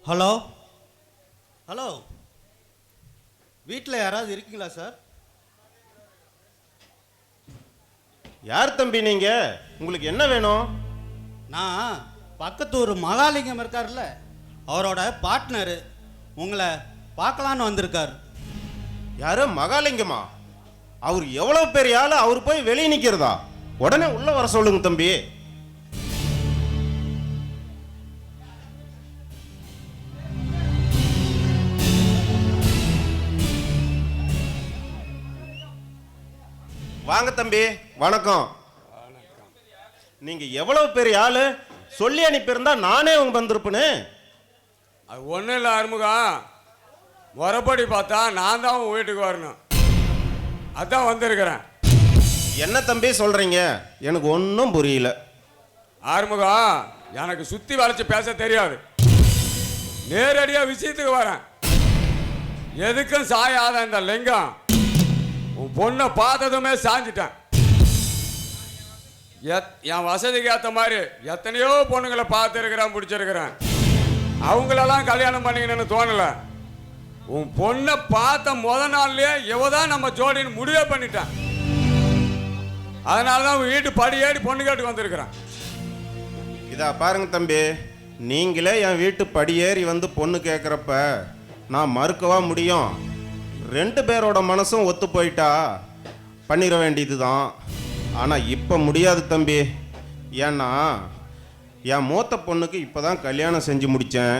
Hello hello, வீட்டில் யாராவது இருக்கீங்களா சார்? யார் தம்பி நீங்க? உங்களுக்கு என்ன வேணும்? நான் பக்கத்து ஊர் மகாலிங்கம் இருக்கார்ல, அவரோட பார்ட்னரு உங்களை பார்க்கலான்னு வந்திருக்கார். யாரு மகாலிங்கமா? அவர் எவ்வளவு பெரிய ஆளு, அவர் போய் வெளியே நிக்கிறதா? உடனே உள்ள வர சொல்லுங்க தம்பி. வாங்க தம்பி, வணக்கம். நீங்க எவ்வளவு பெரிய ஆளு, சொல்லி அனுப்பியிருந்தா நானே உங்க வந்திருப்பேன்னு. அது ஒன்றும் இல்லை அருமுகம், முறைப்படி பார்த்தா நான் தான் உன் வீட்டுக்கு வரணும், அதான் வந்திருக்கிறேன். என்ன தம்பி சொல்றீங்க? எனக்கு ஒன்றும் புரியல. ஆறுமுகம், எனக்கு சுற்றி வளைச்சு பேச தெரியாது, நேரடியாக விஷயத்துக்கு வரேன். எதுக்கும் சாயாத இந்த லிங்கம் உன் பொண்ணை பார்த்ததுமே சாஞ்சிட்டேன். என் வசதிக்கு ஏற்ற மாதிரி எத்தனையோ பொண்ணுங்களை பார்த்துருக்கிறேன், பிடிச்சிருக்கிறேன். அவங்களெல்லாம் கல்யாணம் பண்ணிக்கணும்னு தோணலை. உன் பொண்ணை பார்த்த நாள்லயே இவதான் நம்ம ஜோடின்னு முடிவே பண்ணிட்டேன். அதனால தான் வீட்டு படி ஏறி பொண்ணு கேட்டு வந்திருக்கிறேன். இதா பாருங்க தம்பி, நீங்களே என் வீட்டு படியேறி வந்து பொண்ணு கேட்குறப்ப நான் மறுக்கவா முடியும்? ரெண்டு பேரோட மனசும் ஒத்து போயிட்டா பண்ணிட வேண்டியது தான். ஆனால் இப்போ முடியாது தம்பி. ஏன்னா என் மூத்த பொண்ணுக்கு இப்போ தான் கல்யாணம் செஞ்சு முடித்தேன்.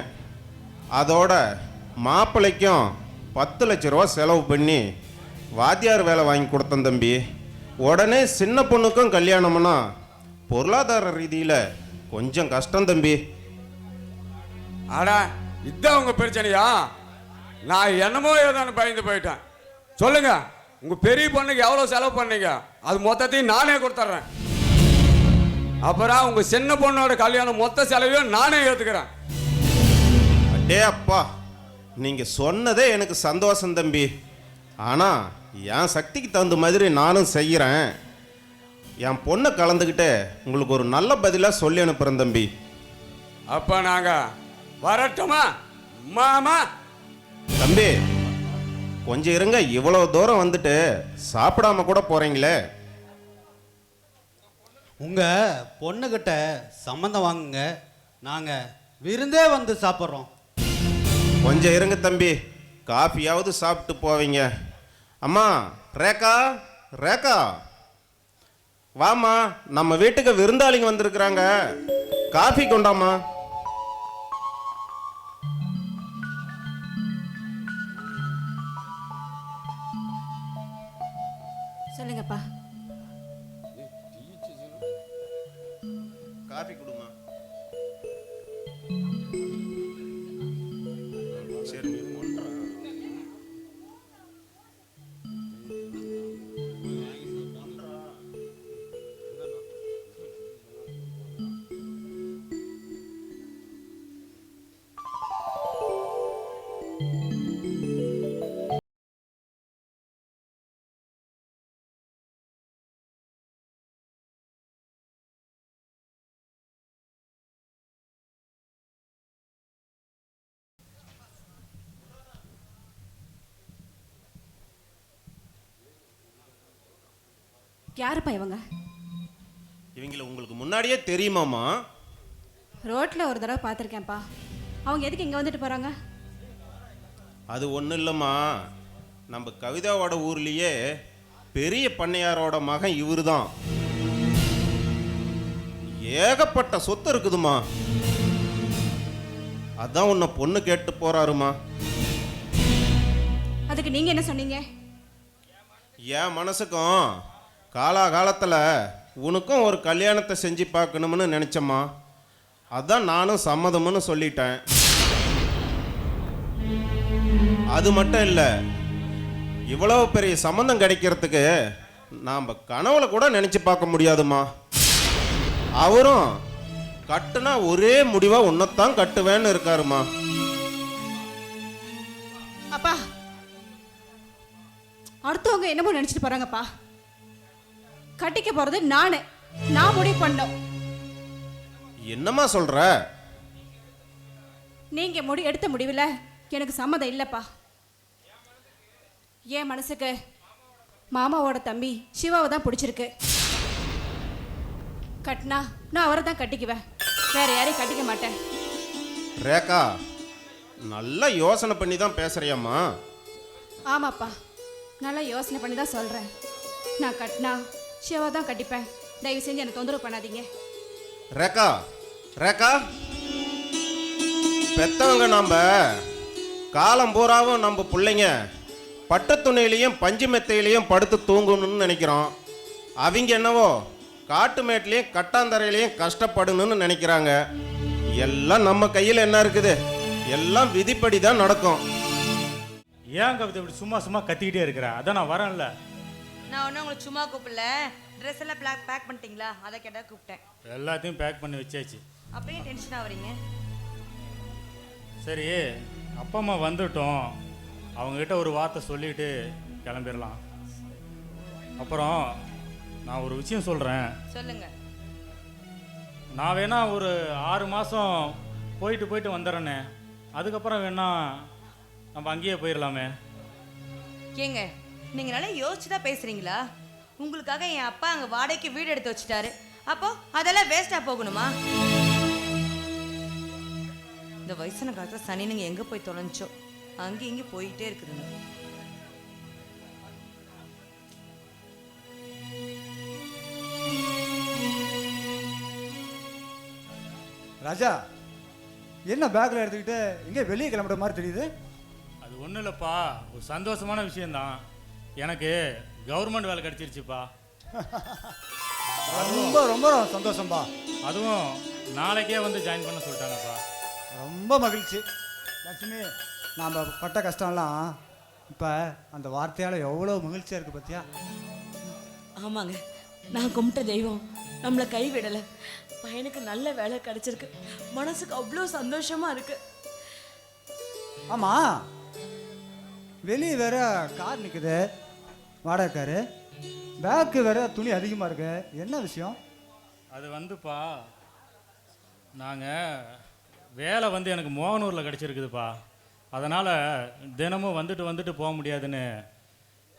அதோட மாப்பிள்ளைக்கும் 10 லட்ச ரூபா செலவு பண்ணி வாத்தியார் வேலை வாங்கி கொடுத்தேன் தம்பி. உடனே சின்ன பொண்ணுக்கும் கல்யாணம்னா பொருளாதார ரீதியில் கொஞ்சம் கஷ்டம் தம்பி. ஆடா, இதுதான் உங்க பிரச்சனையா? நான் என்னமோ ஏதானு பயந்து போயிட்டேன். சொல்லுங்க, உங்க பெரிய பொண்ணுக்கு எவ்வளவு செலவு பண்ணீங்க? அது மொத்தத்தையும் நானே கொடுத்துட்றேன். அப்புறம் உங்க சின்ன பொண்ணோட கல்யாணம் மொத்த செலவையும் நானே ஏத்துக்கிறேன். அடே அப்பா, நீங்க சொன்னதே எனக்கு சந்தோஷம் தம்பி. ஆனா என் சக்திக்கு தகுந்த மாதிரி நானும் செய்கிறேன். என் பொண்ணை கலந்துக்கிட்டு உங்களுக்கு ஒரு நல்ல பதிலாக சொல்லி அனுப்புகிறேன் தம்பி. அப்ப நாங்க வரட்டுமா மாமா? தம்பி கொஞ்சம் இருங்க, இவ்வளோ தூரம் வந்துட்டு சாப்பிடாம கூட போறீங்களே. உங்கள் பொண்ணுக்கிட்ட சம்மந்தம் வாங்குங்க, நாங்கள் விருந்தே வந்து சாப்பிட்றோம். கொஞ்சம் இருங்க தம்பி, காஃபியாவது சாப்பிட்டு போவீங்க. அம்மா ரேகா, ரேகா வாமா, நம்ம வீட்டுக்கு விருந்தாளிங்க வந்திருக்கிறாங்க, காஃபி கொண்டாமா. சொல்லுங்கப்பா. காஃபி கொடுமா. சரி யாருப்பா இவங்க? இவங்கள உங்களுக்கு முன்னாடியே தெரியுமாமா? ரோட்ல ஒரு தடவை பார்த்துருக்கேன்ப்பா. அவங்க எதுக்கு இங்கே வந்துட்டு போகிறாங்க? அது ஒன்றும் இல்லைம்மா, நம்ம கவிதாவோட ஊர்லேயே பெரிய பண்ணையாரோட மகன் இவரு தான். ஏகப்பட்ட சொத்து இருக்குதுமா, அதான் உன்னை பொண்ணு கேட்டு போறாருமா. அதுக்கு நீங்கள் என்ன சொன்னீங்க? என் மனசுக்கும் காலாகாலத்தில் உனக்கும் ஒரு கல்யாணத்தை செஞ்சு பார்க்கணும்னு நினச்சம்மா. அதான் நானும் சம்மதம்னு சொல்லிட்டேன். அது மட்டும் இல்லை, இவ்வளவு பெரிய சம்மந்தம் கிடைக்கிறதுக்கு நாம் கனவுல கூட நினச்சி பார்க்க முடியாதுமா. அவரும் கட்டுனா ஒரே முடிவா உன்னைத்தான் கட்டுவேன்னு இருக்காருமா. அப்பா, அடுத்தவங்க என்னமோ நினைச்சிட்டு போறாங்கப்பா. கட்டிக்க போறது நான் முடிவு பண்ணோம். என்னம்மா சொல்ற? நீங்கள் எடுத்த முடிவில் எனக்கு சம்மதம் இல்லைப்பா. என் மனசுக்கு மாமாவோட தம்பி சிவாவை தான் பிடிச்சிருக்கு. கட்டினா நான் அவரை தான் கட்டிக்குவேன், வேற யாரையும் கட்டிக்க மாட்டேன். ரேகா, நல்லா யோசனை பண்ணி தான் பேசுறியாம்மா? ஆமாப்பா, நல்லா யோசனை பண்ணி தான் சொல்கிறேன். நான் கட்டினா சிவா தான் கட்டிப்பேன். தயவு செஞ்சு என்னை தொந்தரவு பண்ணாதீங்க. ரேகா, ரேகா, பெத்தவங்க நம்ம காலம் பூராவும் நம்ம பிள்ளைங்க பட்டு துணியிலையும் பஞ்சு மெத்தையிலையும் படுத்து தூங்கணும்னு நினைக்கிறோம். அவங்க என்னவோ காட்டு மேட்லேயும் கட்டாந்தரையிலையும் கஷ்டப்படணும்னு நினைக்கிறாங்க. எல்லாம் நம்ம கையில் என்ன இருக்குது? எல்லாம் விதிப்படி தான் நடக்கும். ஏன் கவிதை இப்படி சும்மா சும்மா கத்திக்கிட்டே இருக்கிற? அதான் நான் வரேன்ல. நான் ஒன்றும் உங்களுக்கு சும்மா கூப்பிடல. ட்ரெஸ் எல்லாம் பேக் பண்ணிட்டீங்களா? அதை கேட்டால் கூப்பிட்டேன். எல்லாத்தையும் பேக் பண்ணி வச்சாச்சு. அப்படியே டென்ஷனாக வரீங்க? சரி, அப்பா அம்மா வந்துட்டோம், அவங்ககிட்ட ஒரு வார்த்தை சொல்லிட்டு கிளம்பிடலாம். அப்புறம் நான் ஒரு விஷயம் சொல்கிறேன். சொல்லுங்க. நான் வேணா ஒரு 6 மாதம் போயிட்டு வந்துடுறேனே, அதுக்கப்புறம் வேணா நம்ம அங்கேயே போயிடலாமே. ஏங்க, நீங்கள் நல்லா யோசிச்சு தான் பேசுகிறீங்களா? உங்களுக்காக என் அப்பா அங்கே வாடகைக்கு வீடு எடுத்து வச்சுட்டாரு. அப்போ அதெல்லாம் வேஸ்ட்டாக போகணுமா? இந்த வயசான காலத்தில் சனினுங்க எங்கே போய் தொலைஞ்சோ அங்கேயும் இங்கே போயிட்டே இருக்குதுங்க. ராஜா, என்ன பேக்கில் எடுத்துக்கிட்டு எங்கே வெளியே கிளம்புற மாதிரி தெரியுது? அது ஒன்றும் இல்லைப்பா, ஒரு சந்தோஷமான விஷயந்தான். எனக்கு கவர்மெண்ட் வேலை கிடச்சிருச்சுப்பா. ரொம்ப ரொம்ப சந்தோஷம்பா. அதுவும் நாளைக்கே வந்து ஜாயின் பண்ண சொல்லிட்டாங்கப்பா. ரொம்ப மகிழ்ச்சி. லட்சுமி, நாம் பட்ட கஷ்டம்லாம் இப்போ அந்த வார்த்தையால் எவ்வளோ மகிழ்ச்சியாக இருக்குது பார்த்தியா? ஆமாங்க, நான் கும்பிட்ட தெய்வம் நம்மளை கைவிடலை. பையனுக்கு நல்ல வேலை கிடைச்சிருக்கு. மனசுக்கு அவ்வளோ சந்தோஷமா இருக்கு. ஆமாம், வெளியே வேற கார் நிற்குது, வாடகை காரு. பேக்கு வேற துணி அதிகமாக இருக்கு. என்ன விஷயம்? அது வந்துப்பா, நாங்கள் வேலை வந்து எனக்கு மோகனூரில் கிடச்சிருக்குதுப்பா. அதனால் தினமும் வந்துட்டு போக முடியாதுன்னு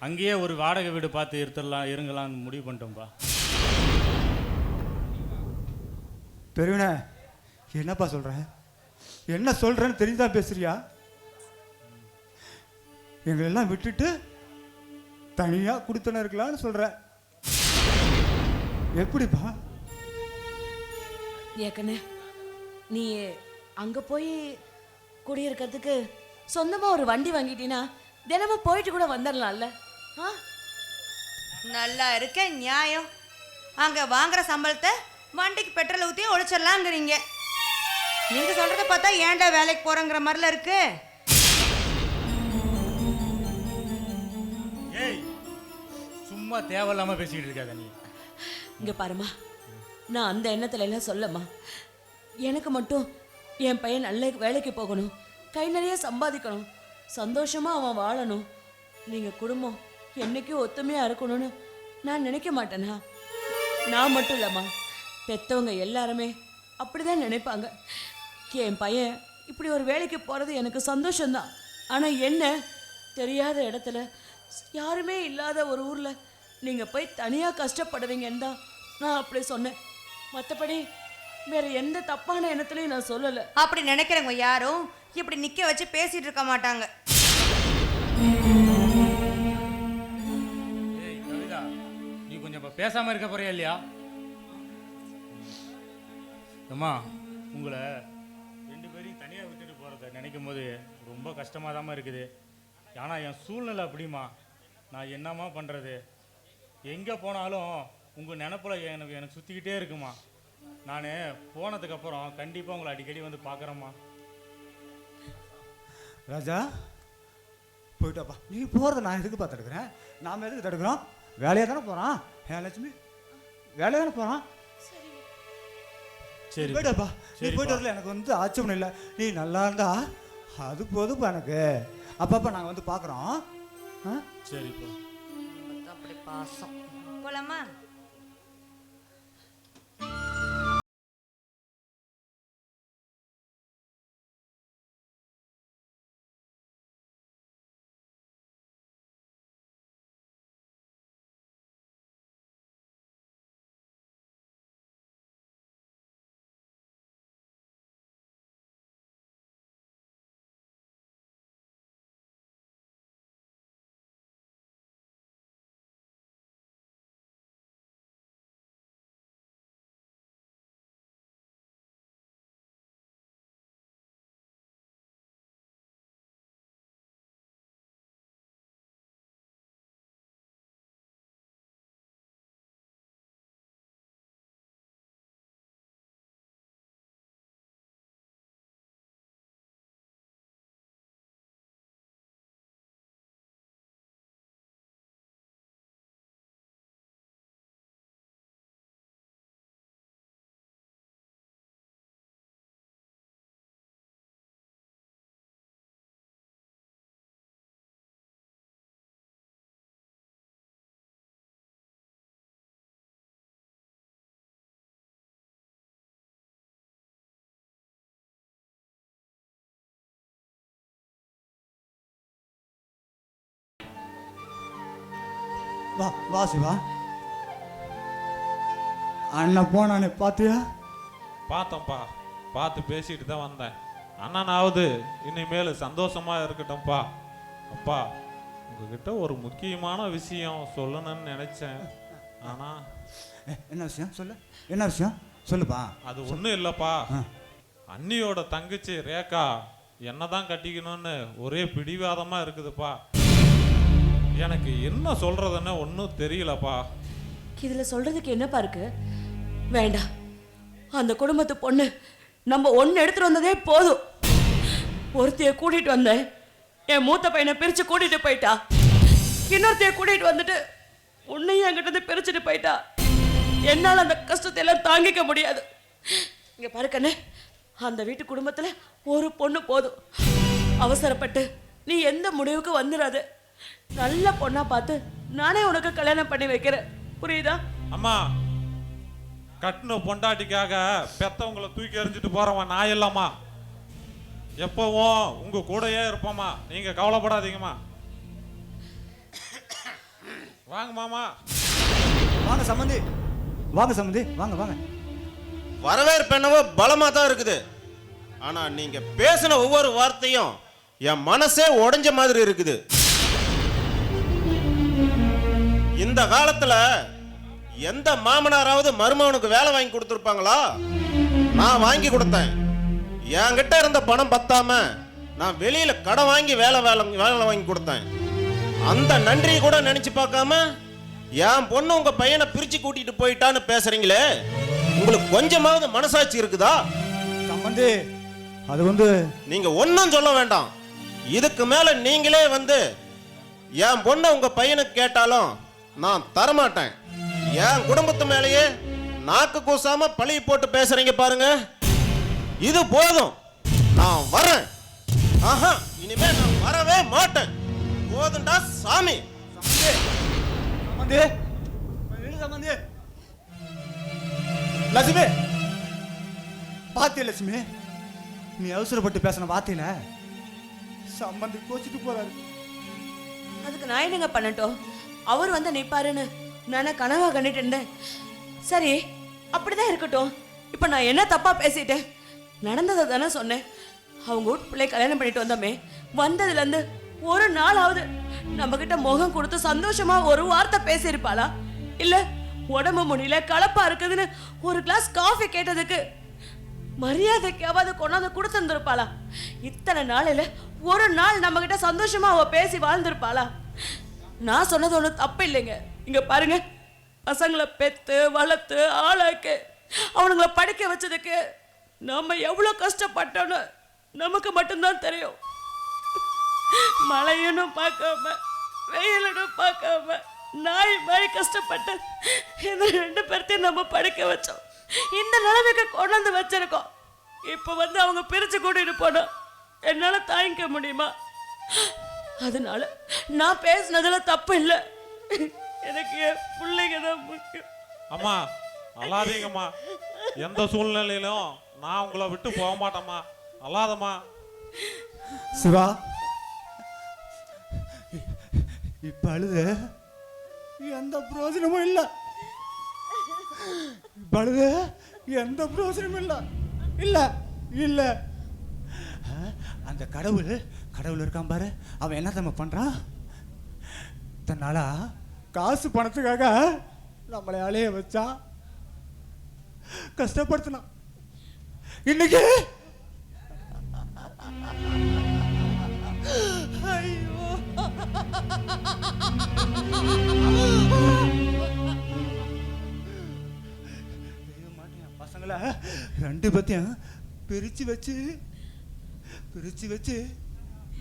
அங்கேயே ஒரு வாடகை வீடு பார்த்து இருங்கலான்னு முடிவு பண்ணிட்டோம்ப்பா. பெருவினே, என்னப்பா சொல்கிறேன்? என்ன சொல்கிறேன்னு தெரிஞ்சுதான் பேசுறியா? எங்களெல்லாம் விட்டுட்டு தனியாக கொடுத்தன இருக்கலான்னு சொல்கிறேன். எப்படிப்பா? ஏக்கண்ணே, நீ அங்கே போய் குடியிருக்கிறதுக்கு சொந்தமாக ஒரு வண்டி வாங்கிட்டீங்கன்னா தினமும் போயிட்டு கூட வந்துடலாம்ல. ஆ, நல்லா இருக்க நியாயம். அங்கே வாங்குற சம்பளத்தை வண்டிக்கு பெட்ரோல் ஊற்றி ஒழிச்சிடலாங்கிறீங்க. நீங்கள் சொல்கிறத பார்த்தா ஏன்டா வேலைக்கு போகிறோங்கிற மாதிரில இருக்கு. ஏய், சும்மா தேவையில்லாமல் பேசிக்கிட்டு இருக்காத நீ. இங்கே பாருமா, நான் அந்த எண்ணத்துல எல்லாம் சொல்லம்மா. எனக்கு மட்டும் என் பையன் நல்ல வேலைக்கு போகணும், கை நிறைய சம்பாதிக்கணும், சந்தோஷமாக அவன் வாழணும். நீங்கள் குடும்பம் என்றைக்கும் ஒத்துமையாக இருக்கணும்னு நான் நினைக்க மாட்டேனா? நான் மட்டும் இல்லைம்மா, பெற்றவங்க எல்லாருமே அப்படி தான் நினைப்பாங்க. என் பையன் இப்படி ஒரு வேலைக்கு போகிறது எனக்கு சந்தோஷம்தான். ஆனால் என்ன, தெரியாத இடத்துல யாருமே இல்லாத ஒரு ஊரில் நீங்கள் போய் தனியாக கஷ்டப்படுவீங்கன்னு தான் நான் அப்படி சொன்னேன். மற்றபடி வேற எந்த தப்பான எண்ணத்துலையும் நான் சொல்லலை. அப்படி நினைக்கிறவங்க யாரும் இப்படி நிற்க வச்சு பேசிட்டு இருக்க மாட்டாங்க. ஏய் கவிதா, நீ கொஞ்சம் இப்போ பேசாமல் இருக்க போறியா இல்லையா? அம்மா, உங்களை 2 பேரையும் தனியாக விட்டுட்டு போகிறத நினைக்கும் போது ரொம்ப கஷ்டமாக தாம்மா இருக்குது. ஆனால் என் சூழ்நிலை அப்படிமா, நான் என்னம்மா பண்ணுறது? எங்கே போனாலும் உங்கள் நினப்பில் எனக்கு சுற்றிக்கிட்டே இருக்குமா. நான் போனதுக்கப்புறம் கண்டிப்பாக உங்களை அடிக்கடி வந்து பார்க்குறேம்மா. ராஜா, போயிட்டாப்பா. நீ போகிறத நான் எதுக்கு பார்த்து தடுக்கிறேன்? நாம் எதுக்கு தடுக்கிறோம்? வேலையாக தானே போகிறான். ஏன் லட்சுமி, வேலையாக தானே போகிறான். சரி போயிட்டாப்பா. நீ சரிப்பா. போயிட்டு வரல, எனக்கு வந்து ஆட்சேபம் இல்லை. நீ நல்லா இருந்தா அது போதுப்பா எனக்கு. அப்பப்போ நாங்கள் வந்து பார்க்குறோம். சரிப்பா. அப்படி பாசம். போலாமா? வா வா சிவா. அண்ணன் போனானே பார்த்தியா? பார்த்தேன்ப்பா, பார்த்து பேசிட்டு தான் வந்தேன். அண்ணனாவது இனிமேல் சந்தோஷமா இருக்கட்டும்ப்பா. அப்பா, உங்ககிட்ட ஒரு முக்கியமான விஷயம் சொல்லணும்னு நினைச்சேன். ஆனா என்ன விஷயம் சொல்லு, என்ன விஷயம் சொல்லுப்பா. அது ஒன்றும் இல்லைப்பா. ஆ. அண்ணியோட தங்கச்சி ரேகா என்னதான் கட்டிக்கணும்னு ஒரே பிடிவாதமா இருக்குதுப்பா. எனக்கு என்ன சொல்றதுன்னு ஒன்றும் தெரியலப்பா. இதுல சொல்றதுக்கு என்னப்பா இருக்கு? வேண்டாம், அந்த குடும்பத்து பொண்ணு நம்ம ஒன்று எடுத்துட்டு வந்ததே போதும். ஒருத்தைய கூட்டிட்டு வந்தேன், என் மூத்த பையனை பிரிச்சு கூட்டிட்டு போயிட்டா. இன்னொருத்தைய கூட்டிட்டு வந்துட்டு உன்னையும் என்கிட்ட இருந்து பிரிச்சுட்டு போயிட்டா. என்னால் அந்த கஷ்டத்தை எல்லாம் தாங்கிக்க முடியாது. இங்க பாருக்கண்ணே, அந்த வீட்டு குடும்பத்துல ஒரு பொண்ணு போதும். அவசரப்பட்டு நீ எந்த முடிவுக்கு வந்துடாது. நல்ல பொண்ணா பார்த்து நானே உனக்கு கல்யாணம் பண்ணி வைக்கிறேன், புரியுதா? அம்மா, கட்டின பொண்டாட்டிக்காக பெத்தவங்களை தூக்கி எறிஞ்சிட்டு போறவன் நான் இல்லம்மா. எப்பவும் உங்க கூடயே இருப்போம்மா, நீங்க கவலைப்படாதீங்கம்மா. வாங்க மாமா. வாங்க சம்பந்தி, வாங்க சம்பந்தி, வாங்க வாங்க. வரவேற்பு என்னவோ பலமா தான் இருக்குது. ஆனா நீங்க பேசின ஒவ்வொரு வார்த்தையும் என் மனசே உடைஞ்ச மாதிரி இருக்குது. இந்த காலத்துல எந்த மாமனாராவது மருமகனுக்கு வேலை வாங்கி கொடுத்துருப்பாங்களா? நான் வாங்கி கொடுத்தேன். என்கிட்ட இருந்த பணம் பத்தாம நான் வெளியில கடன் வாங்கி வேலை வாங்கி கொடுத்தேன். அந்த நன்றியை கூட நினைச்சு பார்க்காம என் பொண்ணு உங்க பையனை பிரிச்சு கூட்டிட்டு போயிட்டான்னு பேசுறீங்களே, உங்களுக்கு கொஞ்சமாவது மனசாட்சி இருக்குதா? சம்பந்தி, அது நீங்க ஒன்னும் சொல்ல வேண்டாம். இதுக்கு மேல நீங்களே என் பொண்ணை உங்க பையனுக்கு கேட்டாலும் நான் தரமாட்டேன். என் குடும்பத்து மேலேயே நாக்கு கூசாம பழி போட்டு பேசுறீங்க பாருங்க, இது போதும். நான் வரேன். ஆஹா, இனிமே நான் வரவே மாட்டேன். போதுண்டா சாமி. சம்பந்தி, சம்பந்தி. லட்சுமி, பாத்தியா லட்சுமி, நீ அவசரப்பட்டு பேசின வார்த்தையில சம்பந்தி கோச்சிட்டு போறாரு. அதுக்கு நான் என்னங்க பண்ணட்டும்? அவர் வந்து நிப்பாருன்னு நானே கனவா கண்டுட்டு இருந்தேன். சரி, அப்படிதான் இருக்கட்டும். இப்போ நான் என்ன தப்பா பேசிட்டேன்? நடந்ததை தானே சொன்னேன். அவங்க வீட்டு பிள்ளை கல்யாணம் பண்ணிட்டு வந்தோமே, வந்ததுலேருந்து ஒரு நாளாவது நம்ம கிட்ட முகம் கொடுத்து சந்தோஷமா ஒரு வார்த்தை பேசியிருப்பாளா? இல்ல உடம்பு முடியல கலப்பா இருக்குதுன்னு ஒரு கிளாஸ் காஃபி கேட்டதுக்கு மரியாதைக்காவது கொண்டாந்து கொடுத்துருந்துருப்பாளா? இத்தனை நாளில் ஒரு நாள் நம்ம கிட்ட சந்தோஷமா அவ பேசி வாழ்ந்திருப்பாளா? நான் சொன்னது ஒன்றும் தப்பு இல்லைங்க. இங்க பாருங்க, பசங்களை பெத்து வளர்த்து ஆளாக்கு அவனுங்களை படிக்க வச்சதுக்கு நம்ம எவ்வளோ கஷ்டப்பட்டோன்னு நமக்கு மட்டும்தான் தெரியும். மழையனும் பார்க்காம வெயிலனும் பார்க்காம நாய் மாதிரி கஷ்டப்பட்டு இந்த 2 பேர்த்தையும் நம்ம படிக்க வச்சோம். இந்த நிலைமைக்கு கொண்டாந்து வச்சிருக்கோம். இப்போ அவங்க பிரிச்சு கூட்டிட்டு போனோம். என்னால தாங்கிக்க முடியுமா? அதனால நான் பேசினதுல தப்பு இல்லை. எனக்கு என் பிள்ளைங்க தான் முக்கியம். அம்மா, அழாதீங்கம்மா. எந்த சூழ்நிலையிலும் நான் உங்களை விட்டு போக மாட்டேம்மா. அழாதம்மா. சிவா, இப்ப அழுது எந்த பிரயோஜனமும் இல்லை. பழுது எந்த பிரயோஜனமும் இல்லை. இல்லை இல்லை, அந்த கடவுள் இருக்கான் பாரு, அவன் என்ன நம்ம பண்றான்? தன்னால காசு பணத்துக்காக நம்மளை அலைய வச்சா, கஷ்டப்படுத்தினான். இன்னைக்கு ஐயோ, பசங்களை 2 பேத்தையும் பிரிச்சு வச்சு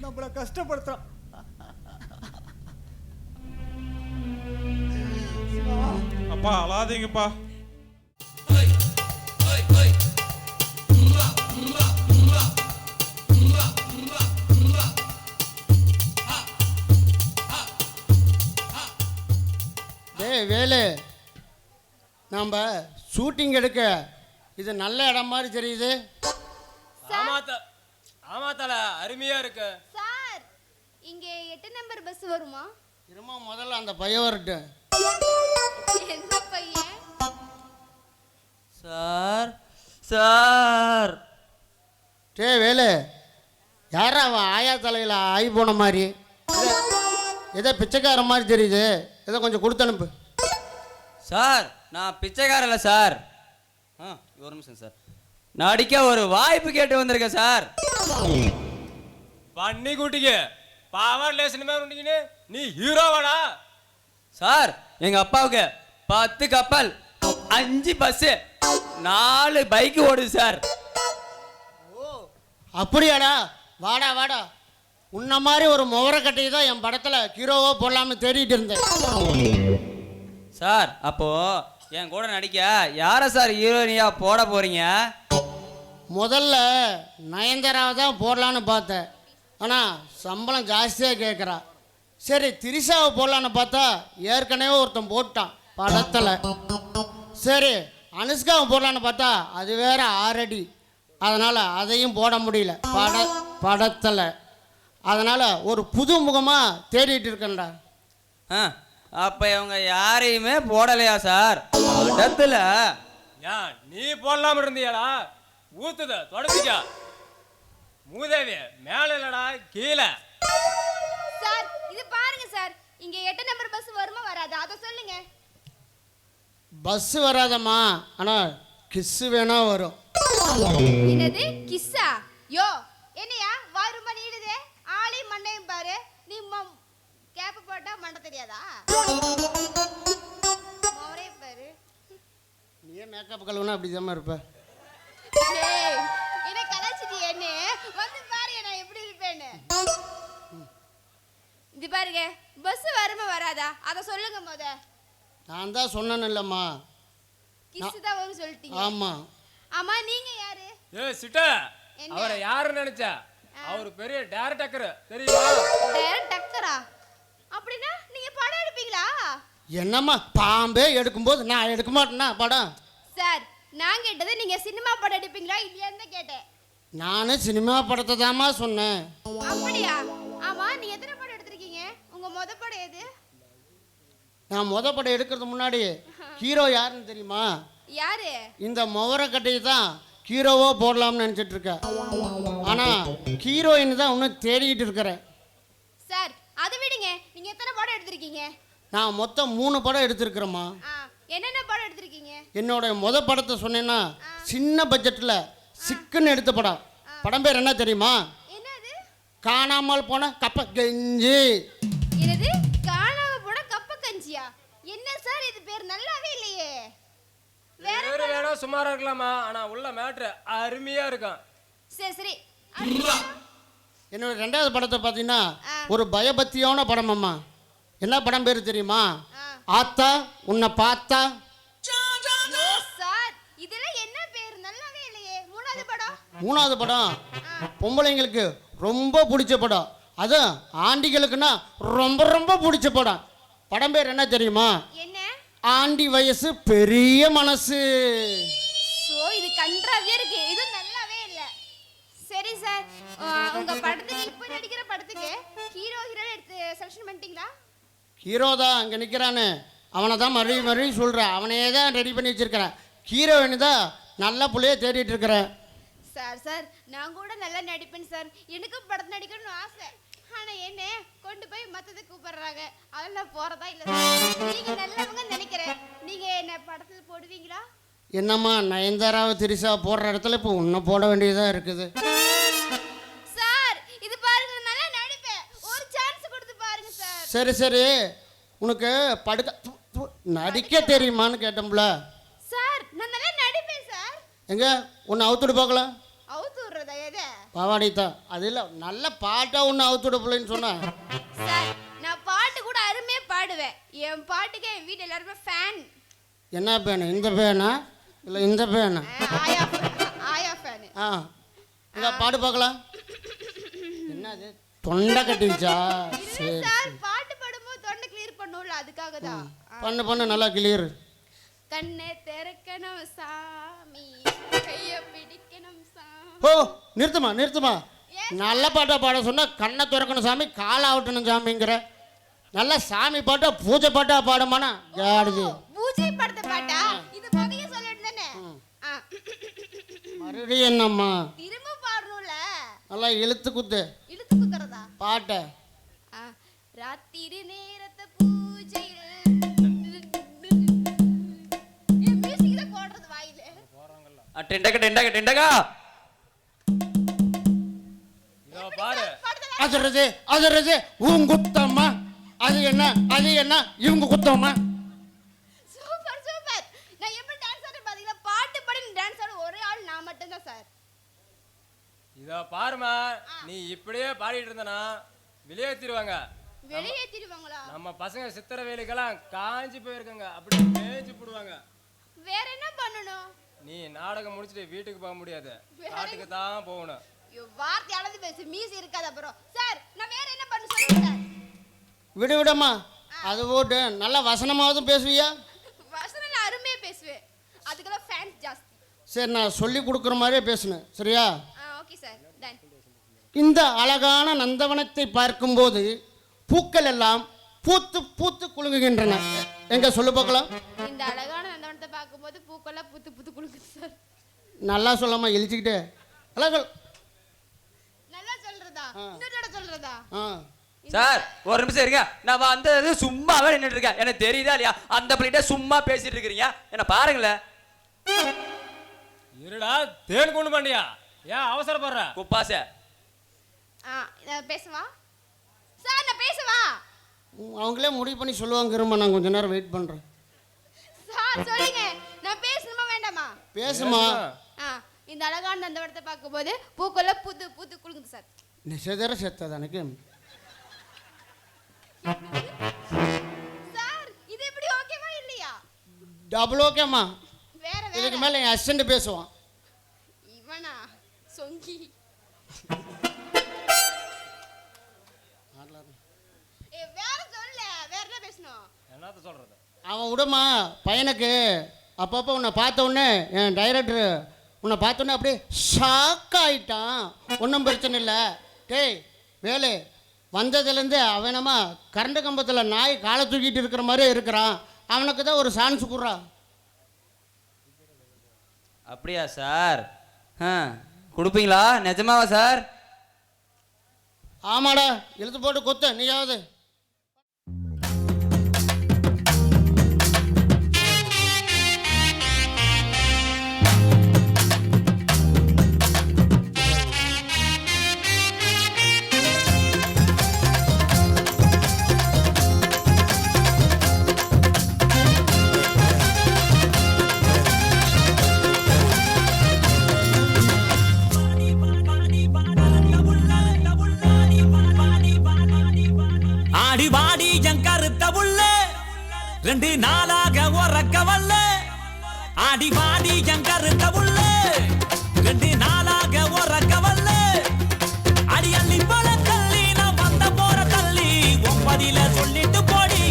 நம்மளை கஷ்டப்படுத்துறான். அப்பா, அழாதீங்கப்பா. வேலு, நம்ம ஷூட்டிங் எடுக்க இது நல்ல இடம் மாதிரி தெரியுது. ஆமாத்தால அருமையா இருக்கு. சார், இங்கே 8 நம்பர் பஸ் வருமா? திரும்ப முதல்ல அந்த பையன் வரட்டும். என்ன பையன்? சார் சார் டே வேலு, யாரா அவன் ஆயா தலையில் ஆகி போன மாதிரி ஏதோ பிச்சைக்கார மாதிரி தெரியுது, ஏதோ கொஞ்சம் கொடுத்து அனுப்பு. சார் நான் பிச்சைக்காரன் இல்லை சார். ஒரு நிமிஷம் சார், நடிக்க ஒரு வாய்ப்பு கேட்டு வந்திருக்கேன் சார். பண்ணி கூட்டிக்கு பவர் லேசன் மாதிரி உண்டிக்கின்னு நீ ஹீரோவாடா? சார் எங்க அப்பாவுக்கு 10 கப்பல், 5 பஸ், 4 பைக் ஓடுது சார். அப்படியாடா? வாடா வாடா, உன்ன மாதிரி ஒரு முவரக்கட்டையை தான் என் படத்தில் ஹீரோவோ போடலாம்னு தேடிட்டு இருந்தேன். சார் அப்போ என் கூட நடிக்க யாரை சார் ஹீரோயினியா போட போறீங்க? முதல்ல நயன்தாராவை தான் போடலான்னு பார்த்தேன், ஆனால் சம்பளம் ஜாஸ்தியாக கேட்குறா. சரி திரிஷாவை போடலான்னு பார்த்தா ஏற்கனவே ஒருத்தன் போட்டான் படத்தில். சரி அனுஷ்காவை போடலான்னு பார்த்தா அது வேற 6 அடி, அதனால் அதையும் போட முடியல படத்தில். அதனால் ஒரு புது முகமாக தேடிட்டு இருக்கேன்டா. அப்ப இவங்க யாரையுமே போடலையா சார் படத்துல? ஏன் நீ போடலாம இருந்தியாடா? ஊத்துத தொடச்சிக்க மூதேவி, மேல இல்லடா கீழே. சார் இது பாருங்க சார், இங்க 8 நம்பர் பஸ் வருமா வராதா அதை சொல்லுங்க. பஸ்ஸு வராதம்மா, ஆனால் கிஸ்ஸு வேணா வரும். என்னது கிஸ்ஸா? யோ என்னையா வாய் ரொம்ப நீடுதே, ஆளையும் மண்டையும் பாரு. நீ கேப்ப போட்டா மண்டை தெரியாதா? மோரே பாரு. நீயே மேக்கப் கழுவுனா அப்படி தான் இருப்ப. ஏய் என்ன கலாச்சிட்டி என்ன வந்து பாருங்க நான் எப்படி இருப்பேன்னு. இது பாருங்க பஸ் வருமா வராதா அதை சொல்லுங்க முத. நான் தான் சொன்னேன்னு இல்லைம்மா. கிஸ் தான் வரும்னு சொல்லிட்டீங்க. ஆமாம். ஆமா நீங்க யாரு? சிட்ட அவரை யாருன்னு நினைச்சா? அவர் பெரிய டைரக்டர் தெரியுமா? டைரக்டரா? அப்படின்னா நீங்க படம் எடுப்பீங்களா? என்னம்மா பாம்பே எடுக்கும்போது நான் எடுக்க மாட்டேன்னா படம்? சார் நான் கேட்டது நீங்க சினிமா படம் எடுப்பீங்களா இல்லையான்னு தான் கேட்டேன். நானும் சினிமா படத்தை தாம்மா சொன்னேன். அப்படியா? ஆமா நீங்க எத்தனை படம் எடுத்திருக்கீங்க? உங்க முத படம் எது? நான் முத படம் எடுக்கிறதுக்கு முன்னாடி ஹீரோ யாருன்னு தெரியுமா? யாரு? இந்த முவரக்கட்டையை தான் ஹீரோவோ போடலாம்னு நினச்சிட்டு இருக்கேன், ஆனால் ஹீரோயின் தான் இன்னும் தேடிக்கிட்டு இருக்கிறேன். சார் அதை விடுங்க, நீங்க எத்தனை படம் எடுத்திருக்கீங்க? நான் மொத்தம் 3 படம் எடுத்திருக்கிறேம்மா. என்னென்ன படம் எடுத்திருக்கீங்க? என்னோட முத படத்தை சொன்னேன்னா சின்ன பட்ஜெட்டில் சிக்குன்னு எடுத்த படம். படம் பேர் என்ன தெரியுமா? என்னது? காணாமல் போன கப்ப கெஞ்சி. என்னது காணாம போன கப்ப கஞ்சியா? என்ன சார் இது பேர் நல்லாவே இல்லையே. வேற வேணா சுமாரா இருக்கலாமா, ஆனா உள்ள மேட்ரு அருமையா இருக்கும். சரி சரி. என்னோட 2வது படத்தை பார்த்தீங்கன்னா ஒரு பயபக்தியான படம் அம்மா. என்ன படம் பேர் தெரியுமா? ஆத்தா உன்னை பார்த்தா. சார் இதெல்லாம் என்ன பேர் நல்லாவே இல்லையே. 3வது படம்? 3வது படம் பொம்பளைங்களுக்கு ரொம்ப பிடிச்ச படம், அதுவும் ஆண்டிகளுக்குன்னா ரொம்ப ரொம்ப பிடிச்ச படம். படம் பேர் என்ன தெரியுமா? என்ன? ஆண்டி வயசு பெரிய மனசு. சோ இது கன்றாவியா இருக்கு, இது நல்லாவே இல்ல. சரி சார், உங்க படத்துக்கு இப்போ நடிக்கிற படத்துக்கு ஹீரோ ஹீரோயின் எடுத்து செலக்ஷன் பண்ணிட்டீங்களா? ஹீரோ தான் அங்கே நிற்கிறான்னு அவனை தான் மறுபடியும் சொல்கிறேன், அவனையே தான் ரெடி பண்ணி வச்சிருக்கிறேன். ஹீரோயின் தான் நல்ல புள்ளையே தேடிட்டு இருக்கிறேன். சார் சார் நான் கூட நல்லா நடிப்பேன் சார், எனக்கும் படத்தை நடிக்கணும்னு ஆசை. ஆனால் என்ன கொண்டு போய் மற்றதுக்கு கூப்பிடுறாங்க, அதில் நான் போகிறதா இல்லை சார். நீங்கள் நல்லவங்க நினைக்கிறேன், நீங்கள் என்ன படத்தில் போடுவீங்களா? என்னம்மா நயன்தாராவை திரிஷா போடுற இடத்துல இப்போ உன்னை போட வேண்டியதாக இருக்குது. சார் இது பாருங்க நல்லா நடிப்பேன், ஒரு சான்ஸ் கொடுத்து பாருங்க சார். சரி சரி, உனக்கு நடிக்க தெரியுமான்னு கேட்டோம்ல. சார் நான் நல்லா நடிப்பேன் சார். எங்க உன்னை அவுத்துடு பார்க்கலாம். அவுத்து விடுறதா? எது? பாவாடை தான், அது இல்லை நல்ல பாட்டாக ஒன்று அவுத்துட பிள்ளைன்னு சொன்னேன். சார் நான் பாட்டு கூட அருமையாக பாடுவேன், என் பாட்டுக்கு என் வீட்டு எல்லாருமே ஃபேன். என்ன பேனு? இந்த பேனா இல்லை இந்த பேனா? ஆயா ஃபேன். இங்கே பாடு பார்க்கலாம். என்னது தொண்டை கட்டிச்சா? சரி சார் பாட்டு பாடும்போது தொண்டை கிளியர் பண்ணும்ல, அதுக்காக தான். பண்ணு நல்லா கிளியர். கண்ணை திறக்கணும் சாமி, கைய பிடிக்கணும் சாமி. ஓ நிறுத்துமா நல்ல பாட்டா பாட சொன்னா கண்ணை திறக்கணும் சாமி, காலை ஆவட்டணும் சாமிங்கிற. நல்ல சாமி பாட்டா பூஜை பாட்டா பாடமானா ஜாடுது. பூஜை படுத்த பாட்டா இது முதல்ல சொல்லிட்டு தானே மறுபடியும் என்னம்மா திரும்ப பாடணும்ல. நல்லா இழுத்து குத்து இழுத்து குத்துறதா பாட்டை. ராத்திரி நேரத்தை பூஜையில் மியூசிக் தான் போடுறது வாயில. டெண்டகா டெண்டகா டெண்டகா இதோ பாரு. அதுறது அதுறது உன் குத்தம்மா. அது என்ன அது என்ன இவங்க குத்தம்மா. Super super. நான் எப்படி டான்ஸ் ஆடுறேன் பாத்தீங்களா? பாட்டு பாடி டான்ஸ் ஆட ஒரே ஆள் நான் மட்டும் தான் சார். இதோ பாருமா, நீ இப்படியே பாடிட்டு இருந்தனா வெளியேற்றிடுவாங்க. வெளியேற்றிடுவாங்களா? நம்ம பசங்க சித்திர வேலைக்கெல்லாம் காஞ்சி போயிருக்காங்க, அப்படி மேய்ச்சி போடுவாங்க. வேற என்ன பண்ணணும்? நீ நாடகம் முடிச்சுட்டு வீட்டுக்கு போக முடியாது, காட்டுக்கு தான் போகணும். வார்த்தை அளந்து பேசு, மீசி இருக்காது அப்புறம். சார் நான் வேற என்ன பண்ண சொல்லுங்க சார். விடு விடம்மா, அது போட்டு நல்ல வசனமாவது பேசுவியா? வசனம் நான் அருமையா பேசுவேன், அதுக்கெல்லாம் ஃபேன்ஸ் ஜாஸ்தி. சரி, நான் சொல்லி கொடுக்குற மாதிரியே பேசுனேன், சரியா? Okay sir, done. இந்த அழகான நந்தவனத்தை பார்க்கும்போது பூக்கள் எல்லாம் பூத்து பூத்து குலுங்குகின்றன. எங்க சொல்லு பார்க்கலாம். இந்த அழகான நந்தவனத்தை பார்க்கும்போது பூக்கெல்லாம் பூத்து பூத்து குலுங்குது சார். நல்லா சொல்லாமா, எழுச்சிக்கிட்டே நல்லா சொல். நல்லா சொல்றதா? இன்னொரு சொல்றதா? சார் ஒரு நிமிஷம் இருங்க. நான் வந்தது சும்மாவே நின்றுட்டு இருக்கேன், எனக்கு தெரியுதா இல்லையா? அந்த பிள்ளைகிட்ட சும்மா பேசிட்டு இருக்கிறீங்க, என்ன பாருங்களேன். இருடா, தேன் கொண்டு பண்ணியா? ஏன் அவசரப்படுற? குப்பாச பேசவா சார்? நான் பேசவா? அவங்களே முடிவு பண்ணி சொல்லுவாங்க. நான் கொஞ்ச நேரம் வெயிட் பண்றேன். சார் சொல்லுங்க, நான் பேசணுமா வேண்டாமா? பேசுமா. இந்த அழகான நந்தவனத்தை பார்க்கும்போது பூக்கெல்லாம் பூத்து பூத்து குலுங்குது சார். நீ செதற செத்தது எனக்கு. சார் இது எப்படி ஓகேவா இல்லையா? டபுள் ஓகேம்மா. வேற வேற இதுக்கு மேல என் அசிஸ்டன்ட் பேசுவான். இவனா சொங்கி. வேற சொல்ல, வேற என்ன பேசணும்? என்னத்த சொல்றது? அவன் விடுமா, பையனுக்கு அப்பப்போ உன்னை பார்த்த உடனே என் டைரக்டர் உன்னை பார்த்த உடனே அப்படியே ஷாக் ஆயிட்டான். ஒன்றும் பிரச்சனை இல்லை. டேய் வேலு, வந்ததுலேருந்து அவனமா கரண்ட் கம்பத்தில் நாய் காலை தூக்கிட்டு இருக்கிற மாதிரியே இருக்கிறான். அவனுக்கு தான் ஒரு சான்ஸ் கொடுறா. அப்படியா சார்? கொடுப்பீங்களா? நிஜமாவா சார்? ஆமாடா, இழுத்து போட்டு கொத்து நீயாவது. வாடி என் கருத்த புள்ள, 2 நாளாக உறக்க வல்ல. ஆடி வாடி என் கருத்த புள்ள, 2 நாளாக உறக்க வல்ல. அடி அள்ளி போல தள்ளி நான் வந்த போற தள்ளி ஒன்பதில சொல்லிட்டு போடி.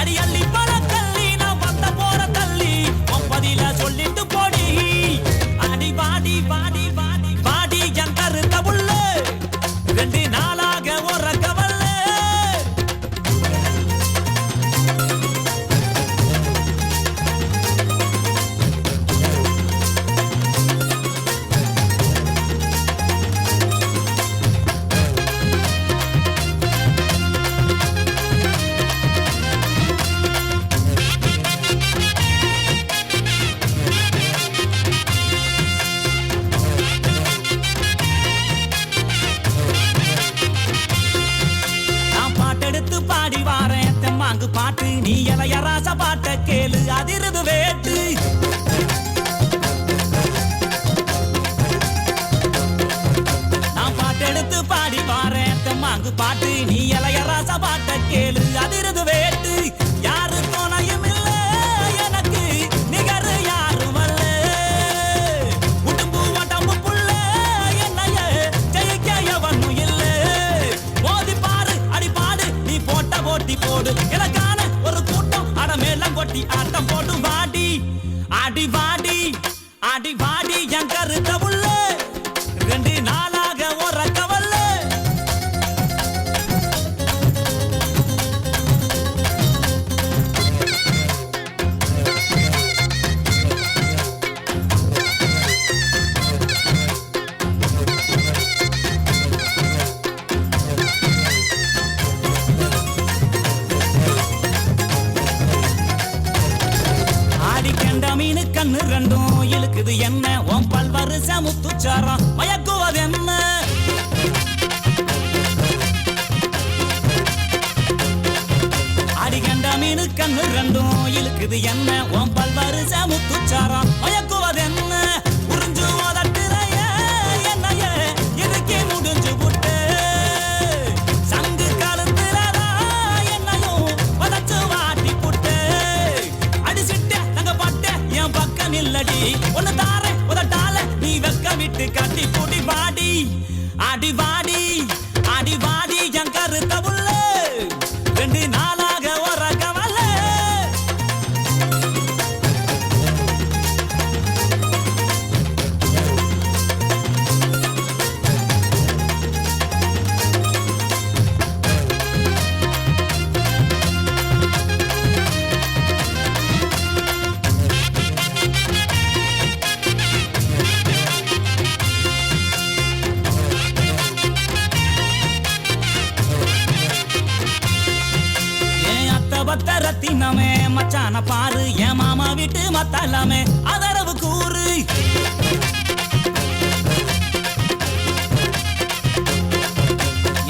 அடி அள்ளி போல தள்ளி நான் வந்த போற தள்ளி ஒன்பதில சொல்லிட்டு போடி. அடி வாடி வாடி வாடி வாடி என் கருத்த புள்ள, 2 நாளாக உறக்க வல்ல. பாடி வாரேன் தெம்மாங்கு பாட்டு, நீ இளையராச பாட்ட கேளு அதிருது வேட்டு. நான் பாட்டெடுத்து பாடி வாரேன் தெம்மாங்கு பாட்டு, நீ இளையராச பாட்ட கேளு அதிருது வேட்டு. யாரு துணையும் இல்ல எனக்கு, நிகர் யாரும் அல்ல. உடம்பு உடம்பு புள்ள என்னைய ஜெயிக்க எவனும் இல்ல. மோதி பாரு அடி பாடு, நீ போட்ட போட்டி போடு. எனக்கான ஒரு கூட்டம் அடமேலம் கொட்டி ஆட்டம் போட்டு வாடி. அடி வாடி அடி வாடி என் கருத்த புள்ள, 2 நாளாக உறக்க வல்ல. கண்ணு ரெண்டும் இழுக்குது என்ன உன் பல்வரிச முத்துச்சாரம் மயக்குவது என்ன அடிகண்ட மீனு கண்ணு ரெண்டும் இழுக்குது என்ன உன் பல்வரிச முத்துச்சாரம் மயக்குவது என்ன புரிஞ்சு ஓதட்டுறைய என்னைய இதுக்கே முடிஞ்சு புட்டு சங்கு காலத்துலதான் என்னையும் உதச்சு வாட்டி புட்டு அடிச்சிட்ட தங்க பட்ட என் பக்கம் இல்லடி ஒன்னு தார உதட்டால நீ வெக்க விட்டு கட்டி புடி பாடி அடி வாடி அடி வாடி என் கருத்த உள்ள 2 நாளாக உறக்கவல்ல பத்த ரத்தினமே மச்சான பாரு என் மாமா வீட்டு மத்தாலாமே அதரவு கூறு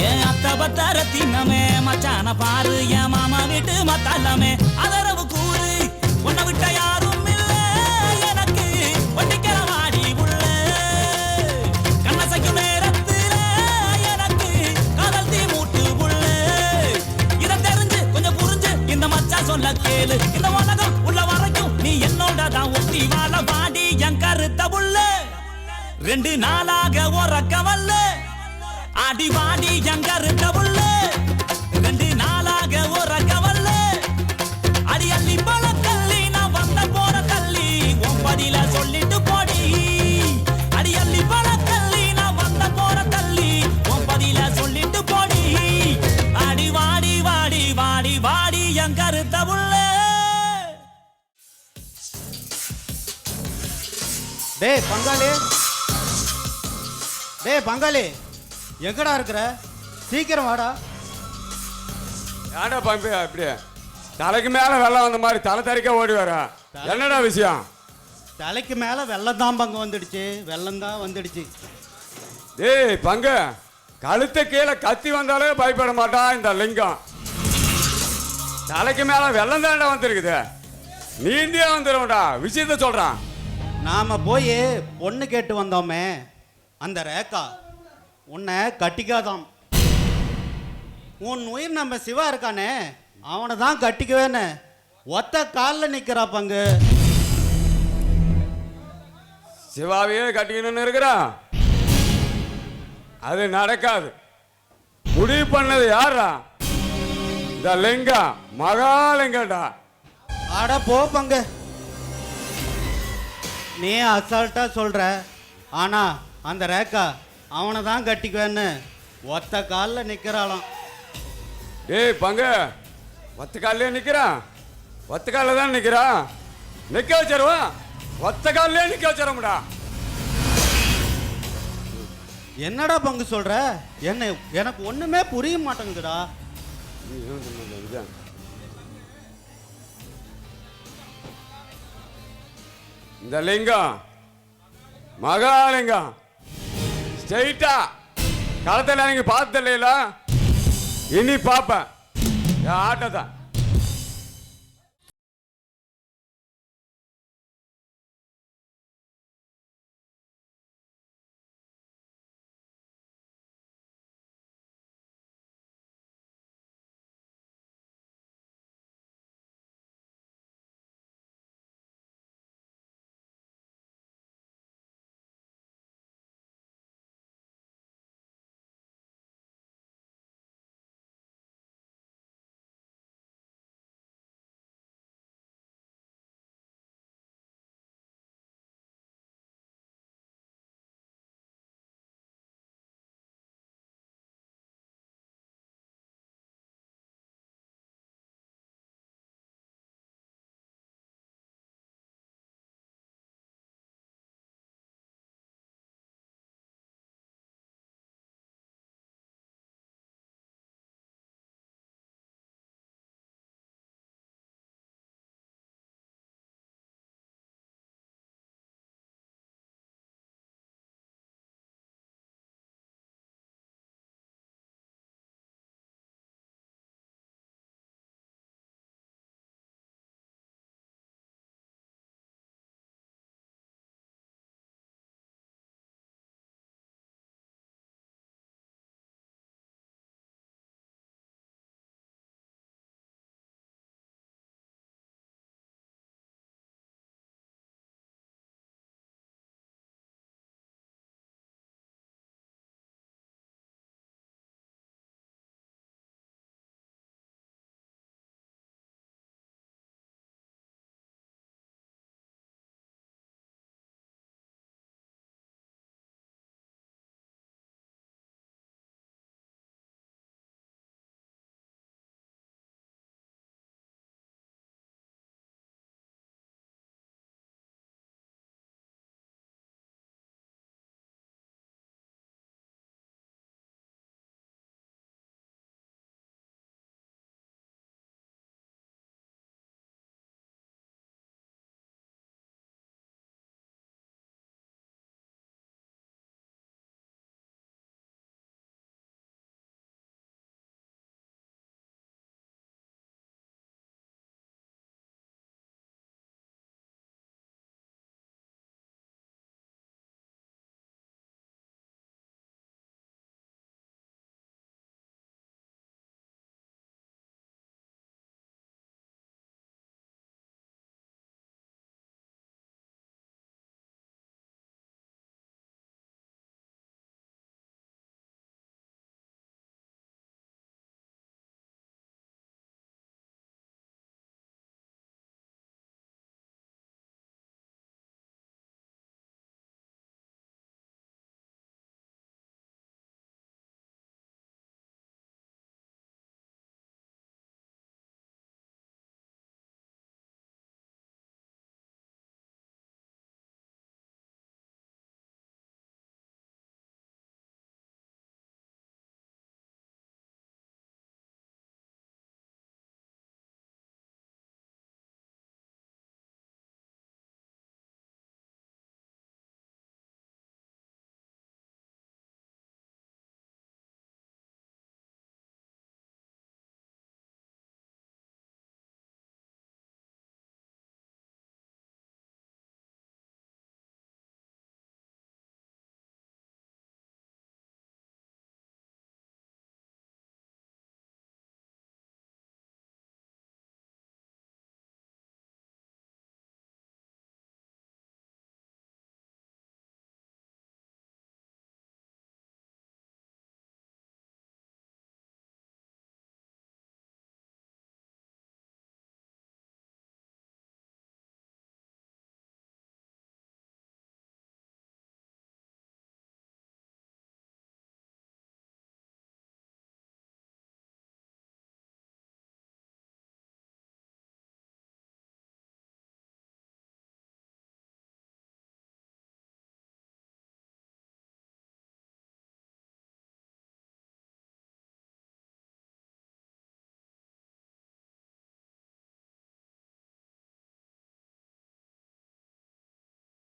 என் அத்த பத்த ரத்தினமே மச்சான பாரு என் மாமா வீட்டு மத்தாலாமே அதரவு கூறு உன்னை விட்ட யாரும் இல்ல எனக்கு ஒட்டிக்கிற வாடி உள்ள கண்ணசைக்கும் நேரத்துல எனக்கு காதல் தீ மூட்டு உள்ள இதை தெரிஞ்சு கொஞ்சம் புரிஞ்சு இந்த மச்சா சொல்ல கேளு இந்த உலகம் உள்ள வரைக்கும் நீ என்னோட தான் ஒட்டி வாழ பாடி என் கருத்த புள்ள 2 நாளாக உறக்கவல்ல அடி வாடி என் கருத்த புள்ள 2 நாளாக உறக்கவல்ல அடி அள்ளி பழ தள்ளி நான் வந்த போற தள்ளி உன் பதில சொல்லிட்டு போடி அடி அள்ளி பழ தள்ளி நான் வந்த போற தள்ளி உன் பதில சொல்லிட்டு போடி அடி வாடி வாடி வாடி வாடி என் கருத்த புள்ள டேய் பங்காளி, டேய் பங்காளி, எங்கடா இருக்கிற? சீக்கிரம் வாடா. ஏன்டா பம்பி அப்படியே தலைக்கு மேல வெள்ளம் வந்த மாதிரி தலை தறிக்க ஓடி வர என்னடா விஷயம்? தலைக்கு மேல வெள்ளம் தான் பங்கு வந்துடுச்சு, வெள்ளம் தான் வந்துடுச்சு. டேய் பங்கு, கழுத்த கீழே கத்தி வந்தாலே பயப்பட மாட்டான் இந்த லிங்கம். தலைக்கு மேல வெள்ளம் தாண்டா வந்துருக்குது, நீந்தியே வந்துடும்டா. விஷயத்த சொல்றான். நாம போய் பொண்ணு கேட்டு வந்தோமே, அந்த ரேகா உன்னை கட்டிக்காதான். உன் உயிர் நம்ம சிவா இருக்கானே, அவனை தான் கட்டிக்குவேன்னு ஒத்த காலில் நிற்கிறா பங்கு. சிவாவையே கட்டிக்கணும்னு இருக்கிறான், அது நடக்காது. முடிவு பண்ணது யாரா? இந்த லிங்கம், மகாலிங்கடா. ஆட போ பங்கு, நீ அசால்ட்டா சொல்ற. ஆனா அந்த ரேகா அவனை தான் கட்டிக்குவேன்னு ஒத்த காலில் நிற்கிறாளாம். ஏய் பங்கு, ஒத்த காலிலே நிற்கிறான், ஒத்த காலில் தான் நிற்கிறான். நிற்க வச்சிருவான், ஒத்த காலிலே நிற்க வச்சிரும்டா. என்னடா பங்கு சொல்ற? எனக்கு ஒண்ணுமே புரிய மாட்டேங்குதுடா. இந்த லிங்கம் மகாலிங்கம் ஸ்ட்ரெயிட்டா களத்தில் எனக்கு பார்த்து இல்லையில, இனி பார்ப்பேன் ஆட்டத்தான்.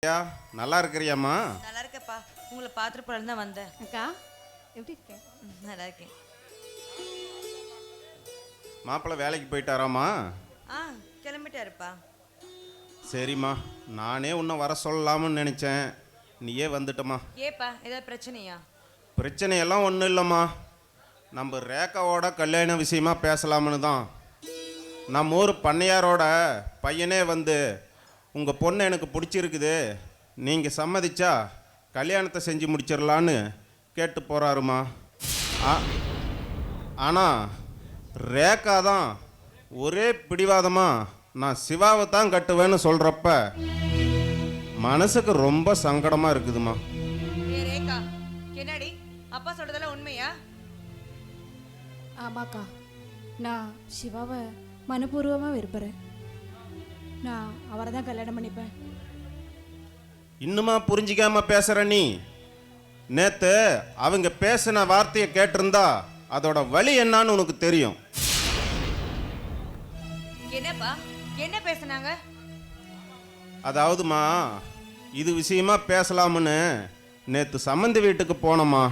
ஐயா, நல்லா இருக்கிறியாம்மா? நல்லா இருக்கேப்பா. உங்களை பார்த்துட்டு போல தான் வந்தேன். அக்கா எப்படி இருக்கேன்? நல்லா இருக்கேன். மாப்பிள்ளை வேலைக்கு போயிட்டாராம்மா? கிளம்பிட்டாருப்பா. சரிம்மா, நானே உன்னை வர சொல்லலாம்னு நினச்சேன், நீயே வந்துட்டம்மா. ஏப்பா ஏதாவது பிரச்சனையா? பிரச்சனையெல்லாம் ஒன்றும் இல்லைம்மா. நம்ம ரேகாவோட கல்யாண விஷயமா பேசலாம்னு தான். நம்ம ஊர் பண்ணையாரோட பையனே வந்து உங்கள் பொண்ணு எனக்கு பிடிச்சிருக்குது, நீங்கள் சம்மதிச்சா கல்யாணத்தை செஞ்சு முடிச்சிடலான்னு கேட்டு போகிறாருமா. ஆனால் ரேகா தான் ஒரே பிடிவாதமாக நான் சிவாவை தான் கட்டுவேன்னு சொல்கிறப்ப மனசுக்கு ரொம்ப சங்கடமாக இருக்குதுமா. ரேகா, என்னடி அப்பா சொல்றதெல்லாம் உண்மையா? ஆமாக்கா, நான் சிவாவை மனப்பூர்வமாக விரும்புகிறேன். நான் அவரை தான் கல்யாணம் பண்ணிப்பேன். இன்னுமா புரிஞ்சிக்காம பேசுற நீ? நேத்து அவங்க பேசின வார்த்தையை கேட்டிருந்தா அதோட வலி என்னன்னு உனக்கு தெரியும். என்னப்பா என்ன பேசுனாங்க? அதாவதுமா, இது விஷயமா பேசலாம்னு நேத்து சம்மந்தி வீட்டுக்கு போனோமா.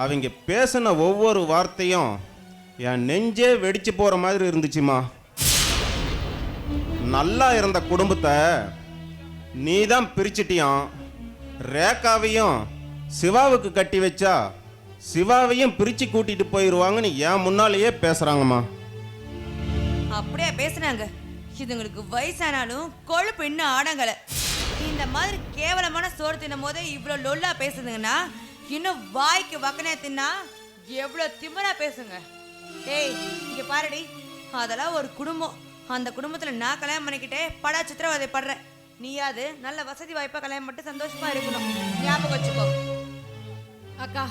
அவங்க பேசின ஒவ்வொரு வார்த்தையும் என் நெஞ்சே வெடிச்சு போற மாதிரி இருந்துச்சுமா. நல்லா இருந்த குடும்பத்தை நீ தான் பிரிச்சிட்டியான். ரேகாவையும் சிவாவுக்கு கட்டி வச்சா சிவாவையும் பிரிச்சு கூட்டிட்டு போயிடுவாங்கன்னு என் முன்னாலேயே பேசுறாங்கம்மா. அப்படியே பேசுனாங்க. இதுங்களுக்கு வயசானாலும் கொழுப்பு இன்னும் ஆடங்கலை. இந்த மாதிரி கேவலமான சோறு தின்னும் போது இவ்வளோ லொல்லா பேசுதுங்கன்னா இன்னும் வாய்க்கு வக்கனே தின்னா எவ்வளோ திமிரா பேசுங்க. ஏய் இங்க பாருடி, அதெல்லாம் ஒரு குடும்பம். அந்த குடும்பத்தில் நான் கல்யாணம் பண்ணிக்கிட்டே படா சித்திரவதை படுறேன். நீயாது நல்ல வசதி வாய்ப்பா கல்யாணம் மட்டும் சந்தோஷமா இருக்கணும். ஞாபகம் வச்சுக்கோ. அக்கா,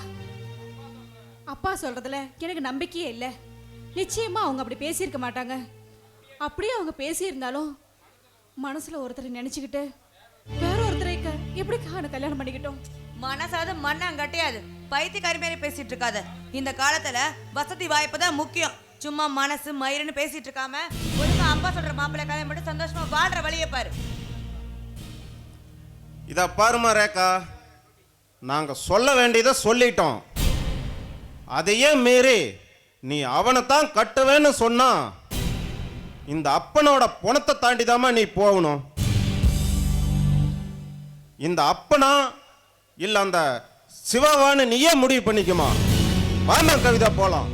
அப்பா சொல்றதுல எனக்கு நம்பிக்கையே இல்லை. நிச்சயமா அவங்க அப்படி பேசியிருக்க மாட்டாங்க. அப்படியே அவங்க பேசியிருந்தாலும் மனசுல ஒருத்தரை நினைச்சுக்கிட்டு வேற ஒருத்தரை எப்படி கல்யாணம் பண்ணிக்கிட்டோம்? மனசாவது மண்ணாங்கட்டியாது. பைத்தியக்காரி மாதிரி பேசிட்டு இருக்காத. இந்த காலத்துல வசதி வாய்ப்பு தான் முக்கியம். சும்மா மனசு மயிருன்னு பேசிட்டு இருக்காம ஒழுங்கா அப்பா சொல்ற மாப்பிள்ளை கல்யாணம் மட்டும் சந்தோஷமா வாழ்ற வழியை பாரு. இதை பாருமா ரேகா, நாங்கள் சொல்ல வேண்டியதை சொல்லிட்டோம். அதையே மீறி நீ அவனை தான் கட்டுவேன்னு சொன்னா இந்த அப்பனோட பணத்தை தாண்டிதாமா நீ போகணும். இந்த அப்பனா இல்லை அந்த சிவாவான்னு நீயே முடிவு பண்ணிக்குமா. வாமா கவிதா போலாம்.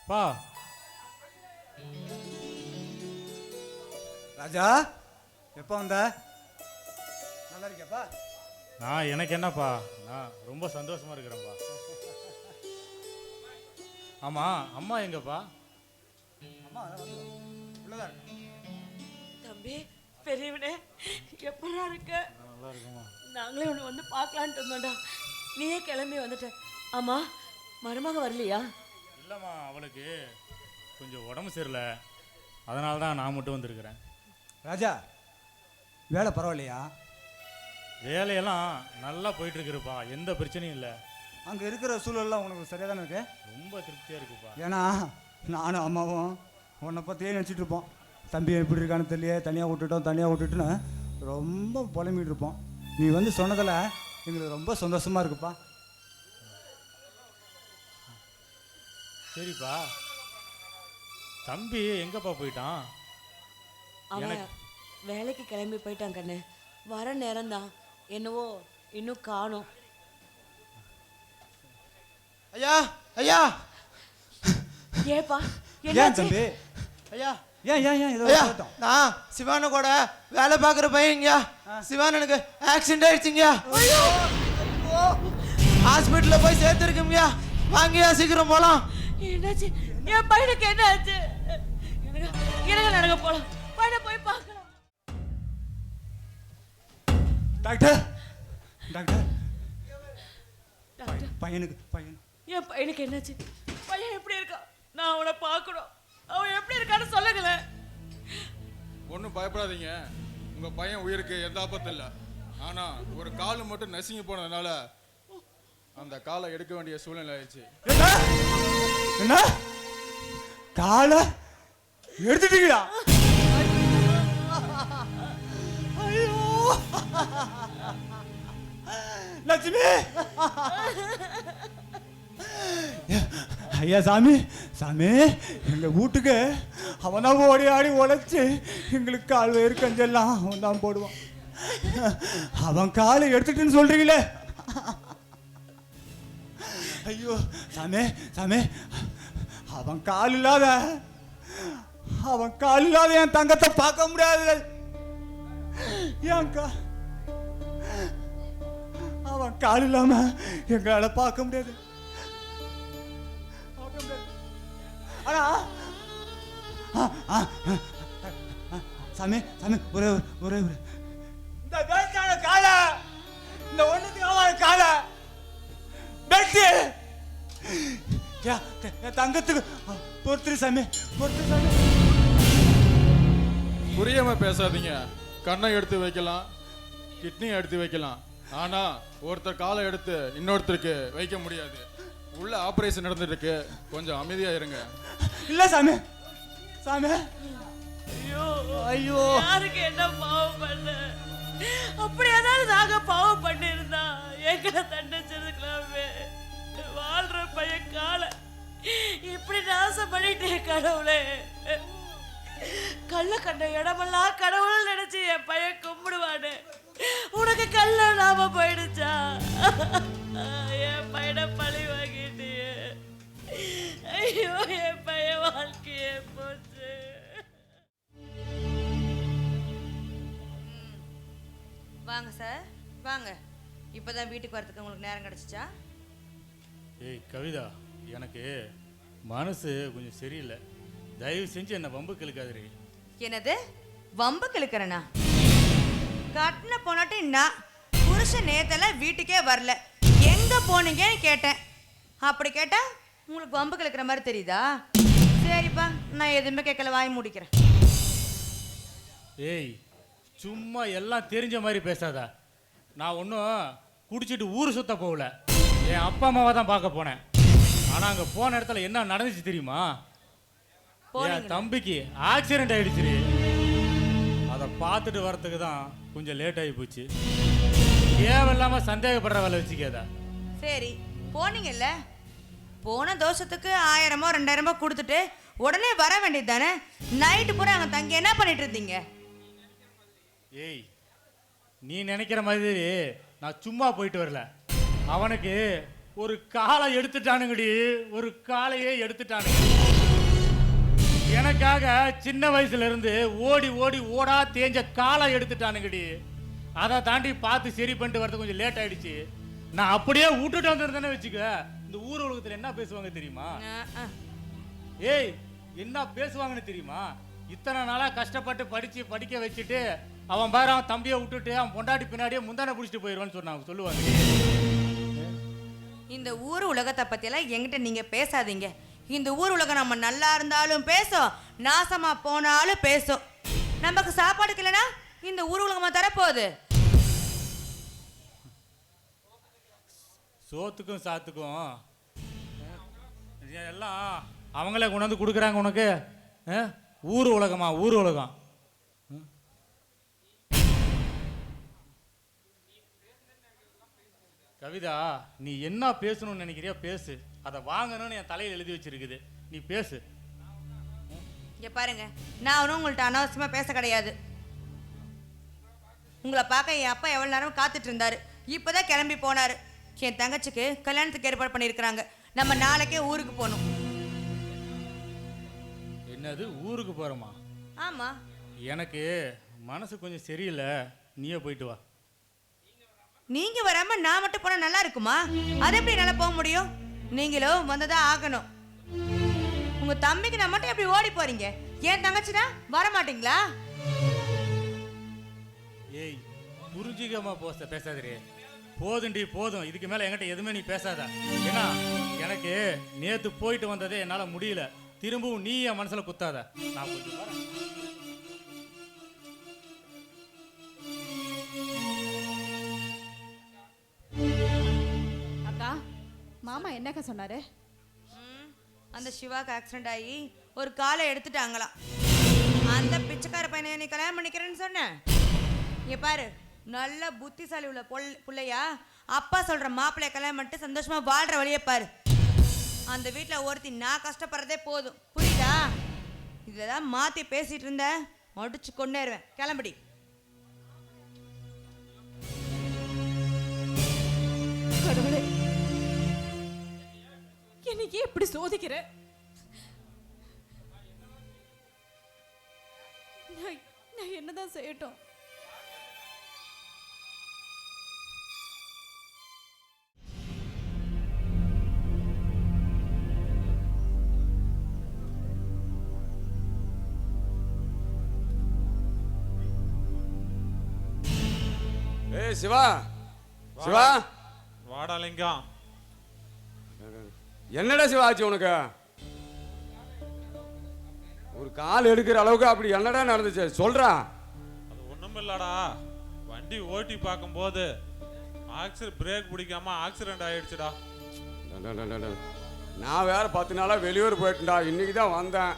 பா ராஜா, எப்போ வந்த? நல்லா இருக்கியாப்பா? நான் எனக்கு என்னப்பா, நான் ரொம்ப சந்தோஷமா இருக்கிறேன்ப்பா. ஆமா, அம்மா எங்கப்பா? அம்மா உள்ளதா இருக்கு. தம்பி பெரியவனே, எப்படா இருக்க? நல்லா இருக்குமா. நாங்களே உன்னை வந்து பார்க்கலான்ட்டு இருந்தோம்டா, நீயே கிளம்பி வந்துட்ட. ஆமா, மருமக வரலையா? இல்லைம்மா, அவளுக்கு கொஞ்சம் உடம்பு சரியில்லை, அதனால தான் நான் மட்டும் வந்திருக்கிறேன். ராஜா, வேலை பரவாயில்லையா? வேலையெல்லாம் நல்லா போயிட்டுருக்குறப்பா, எந்த பிரச்சனையும் இல்லை. அங்கே இருக்கிற சூழல்லாம் உனக்கு சரியாக தானே இருக்கு? ரொம்ப திருப்தியாக இருக்குப்பா. ஏன்னா நானும் அம்மாவும் உன்னை பற்றியே நினச்சிட்டு இருப்போம். தம்பி எப்படி இருக்கான்னு தெரியல, தனியாக விட்டுட்டுன்னு ரொம்ப புலம்பிகிட்டு இருப்போம். நீ வந்து சொன்னதில் எங்களுக்கு ரொம்ப சந்தோஷமாக இருக்குப்பா. சரிப்பா. தம்பி எங்கப்பா போயிட்டான்? அவன் வேலைக்கு கிளம்பி போயிட்டான் கண்ணு. வர நேரம்தான், என்னவோ இன்னும் காணோம். ஐயா ஐயா ஏப்பா ஏன் தம்பி? ஐயா ஏன் ஏதோ ஐயா நான் சிவான கூட வேலை பார்க்குற பையங்கய்யா. சிவானனுக்கு ஆக்சிடென்ட் ஆயிடுச்சுங்கய்யா. ஹாஸ்பிட்டலில் போய் சேர்த்துருக்குங்கய்யா. வாங்கய்யா சீக்கிரம் போகலாம். என்னாச்சு? என் பையனுக்கு என்ன ஆச்சு? எனக்கு நடக்க போலாம். பையனை போய் பார்க்கலாம். டாக்டர் டாக்டர் டாக்டர், பையனுக்கு என் பையனுக்கு என்னாச்சு? பையன் எப்படி இருக்கான்? நான் அவனை பார்க்கணும். அவன் எப்படி இருக்கான்னு சொல்லுங்களேன். ஒன்றும் பயப்படாதீங்க. உங்கள் பையன் உயிருக்கு எந்த ஆபத்தும் இல்லை. ஆனால் ஒரு கால் மட்டும் நசுங்கி போனதுனால அந்த காலை எடுக்க வேண்டிய சூழ்நிலை ஆயிடுச்சு. என்ன? காலை எடுத்துட்டீங்களா? ஐயோ லட்சுமி! ஐயா சாமி எங்க வீட்டுக்கு அவன் தான் ஓடி ஆடி உழைச்சி எங்களுக்கு கால் வேறு கஞ்செல்லாம் அவன் தான் போடுவான். அவன் காலை எடுத்துட்டுன்னு சொல்றீங்களே? ஐயோ சாமி அவன் கால் இல்லாத என் தங்கத்தை பார்க்க முடியாது. அவன் கால் இல்லாம எங்களால பார்க்க முடியாது. ஆனா சாமி ஒரே இந்த பேச்சான காலை, இந்த ஒண்ணுக்கு காலை பெட்டு என் தங்கத்துக்கு பொறுத்துரு சாமி. புரியாம பேசாதீங்க. கண்ணை எடுத்து வைக்கலாம், கிட்னியை எடுத்து வைக்கலாம். ஆனா ஒருத்தர் காலை எடுத்து இன்னொருத்தருக்கு வைக்க முடியாது. உள்ள ஆபரேஷன் நடந்துட்டு இருக்கு. கொஞ்சம் அமைதியா இருங்க. இல்ல சாமி. ஐயோ யாருக்கு என்ன பாவம் பண்ண? அப்படி ஏதாவது நாங்க பாவம் பண்ணிருந்தா எங்களை தண்டிச்சிருக்கலாமே. வாழ்ற பையன் காலை இப்படி நாசம் பண்ணிட்டே கடவுளே. கல்ல கண்ட இடமெல்லாம் கடவுள் நினைச்சு என் பையன் கும்பிடுவானு. உனக்கு கல்ல நாம போயிடுச்சா? என் பையனை பழி வாங்கிட்டியே. ஐயோ என் பையன் வாழ்க்கையே போச்சு. வாங்க சார் வாங்க. இப்போதான் வீட்டுக்கு வரதுக்கு உங்களுக்கு நேரம் கிடைச்சிச்சா? ஏய் கவிதா, எனக்கு மனசு கொஞ்சம் சரியில்லை. தயவு செஞ்சு என்ன வம்பு கிழக்காதீ. என்னது வம்பு கிழக்கிறனா? கட்டின போனாட்டி நான் புருஷன் நேத்தெல்லாம் வீட்டுக்கே வரல, எங்க போனீங்கன்னு கேட்டேன். அப்படி கேட்டா உங்களுக்கு வம்பு கிழக்கிற மாதிரி தெரியுதா? சரிப்பா, நான் எதுவுமே கேட்கல, வாய் முடிக்கிறேன். ஏய் சும்மா எல்லாம் தெரிஞ்ச மாதிரி பேசாதா. நான் ஒன்றும் குடிச்சிட்டு ஊர் சுத்த போகல. என் அப்பா அம்மாவை தான் பார்க்க போனேன். ஆனால் அங்கே போன இடத்துல என்ன நடந்துச்சு தெரியுமா? என் தம்பிக்கு ஆக்சிடென்ட் ஆயிடுச்சு. அதை பார்த்துட்டு வரத்துக்கு தான் கொஞ்சம் லேட் ஆகி போச்சு. தேவையில்லாம சந்தேகப்படுற வேலை வச்சுக்காதா. சரி போனீங்கல்ல, போன தோஷத்துக்கு 1000 2000 கொடுத்துட்டு உடனே வர வேண்டியது தானே? நைட்டு பூரா அங்கே தங்கி என்ன பண்ணிட்டு இருந்தீங்க? ஏய் நீ நினைக்கிற மாதிரி நான் சும்மா போயிட்டு வரல. அவனுக்கு ஒரு காலை எடுத்துட்டானுங்கடி, ஒரு காலையே எடுத்துட்டானுங்க. எனக்காக சின்ன வயசுல இருந்து ஓடி ஓடி ஓடா தேஞ்ச காலை எடுத்துட்டானுங்கடி. அதை தாண்டி பார்த்து சரி பண்ணிட்டு வரது கொஞ்சம் லேட் ஆயிடுச்சு. நான் அப்படியே விட்டுட்டு வந்துருந்தேன்னு வச்சுக்க, இந்த ஊர் உலகத்துல என்ன பேசுவாங்க தெரியுமா? ஏய் என்ன பேசுவாங்கன்னு தெரியுமா? இத்தனை நாளா கஷ்டப்பட்டு படிக்க வச்சுட்டு அவன் பாரு அவன் தம்பியை விட்டுட்டு அவன் பொண்டாட்டி பின்னாடியே முந்தானை பிடிச்சிட்டு போயிடுவான்னு சொன்னாங்க, சொல்லுவாங்க. இந்த ஊர் உலகத்தை பத்தியெல்லாம் என்கிட்ட நீங்க பேசாதீங்க. இந்த ஊர் உலகம் நம்ம நல்லா இருந்தாலும் பேசும், நாசமா போனாலும் பேசும். நமக்கு சாப்பாடுக்கு இல்லைன்னா இந்த ஊர் உலகமா தரப்போகுது. சோத்துக்கும் சாத்துக்கும் எல்லாம் அவங்களே கொண்டாந்து கொடுக்குறாங்க உனக்கு. ஊர் உலகமா, ஊர் உலகம். கவிதா, நீ என்ன பேசணும்னு நினைக்கிறியா பேசு. அதை வாங்கணும்னு என் தலையில் எழுதி வச்சிருக்குது, நீ பேசு. இங்க பாருங்க, நான் ஒன்றும் உங்கள்கிட்ட அனாவசியமா பேச கிடையாது. உங்களை பார்க்க என் அப்பா எவ்வளோ நேரம் காத்துட்டு இருந்தாரு. இப்போதான் கிளம்பி போனாரு. என் தங்கச்சிக்கு கல்யாணத்துக்கு ஏற்பாடு பண்ணியிருக்கிறாங்க. நம்ம நாளைக்கே ஊருக்கு போகணும். என்னது ஊருக்கு போகிறோமா? ஆமா, எனக்கு மனசு கொஞ்சம் சரியில்லை, நீயே போயிட்டு வா. நீங்க வராம நான் மட்டும் போனா நல்லா இருக்குமா? அது எப்படி நல்லா போக முடியும்? நீங்களும் வந்ததான் ஆகணும். உங்க தம்பிக்கு நான் மட்டும் எப்படி ஓடி போறீங்க? ஏன் தங்கச்சினா வர மாட்டீங்களா? ஏய், புரிஞ்சிக்காம பேசாதே. போதுண்டி போதும், இதுக்கு மேல என்கிட்ட எதுவுமே நீ பேசாத. ஏன்னா எனக்கு நேத்து போயிட்டு வந்ததே என்னால முடியல. திரும்பவும் நீ என் மனசுல குத்தாத. நான் கொஞ்சம் வரேன். அக்கா, மாமா என்னக்கா சொன்னாரு? அந்த சிவாக்கு ஆக்சிடென்ட் ஆகி ஒரு காலை எடுத்துட்டாங்களாம். அந்த பிச்சைக்கார பையனை நீ கல்யாணம் பண்ணிக்கிறேன்னு சொன்னேன். இங்க பாரு, நல்ல புத்திசாலி உள்ள பிள்ளையா அப்பா சொல்ற மாப்பிள்ளைய கல்யாணம் பண்ணிட்டு சந்தோஷமா வாழ்ற வழியை பாரு. அந்த வீட்டுல ஒருத்தி நான் கஷ்டப்படுறதே போதும், புரியுதா? இதெல்லாம் மாத்தி பேசிட்டு இருந்த முடிச்சு கொண்டேருவேன். கிளம்படி. கடவுளே, என்னைக்கு எப்படி சோதிக்கிற? நான் என்னதான் செய்யட்டும்? ஏய் சிவா, சிவா வாடா லிங்கம். என்னடா சிவா ஆச்சு உனக்கு? ஒரு கால் எடுக்கிற அளவுக்கு அப்படி என்னடா நடந்துச்சு சொல்றா. அது ஒண்ணும் இல்லடா, வண்டி ஓட்டி பார்க்கும்போது பிரேக் பிடிக்காம ஆக்சிடென்ட் ஆயிடுச்சுடா. நான் வேற 10 நாளா வெளியூர் போயிட்டேன்டா. இன்னைக்கு தான் வந்தேன்.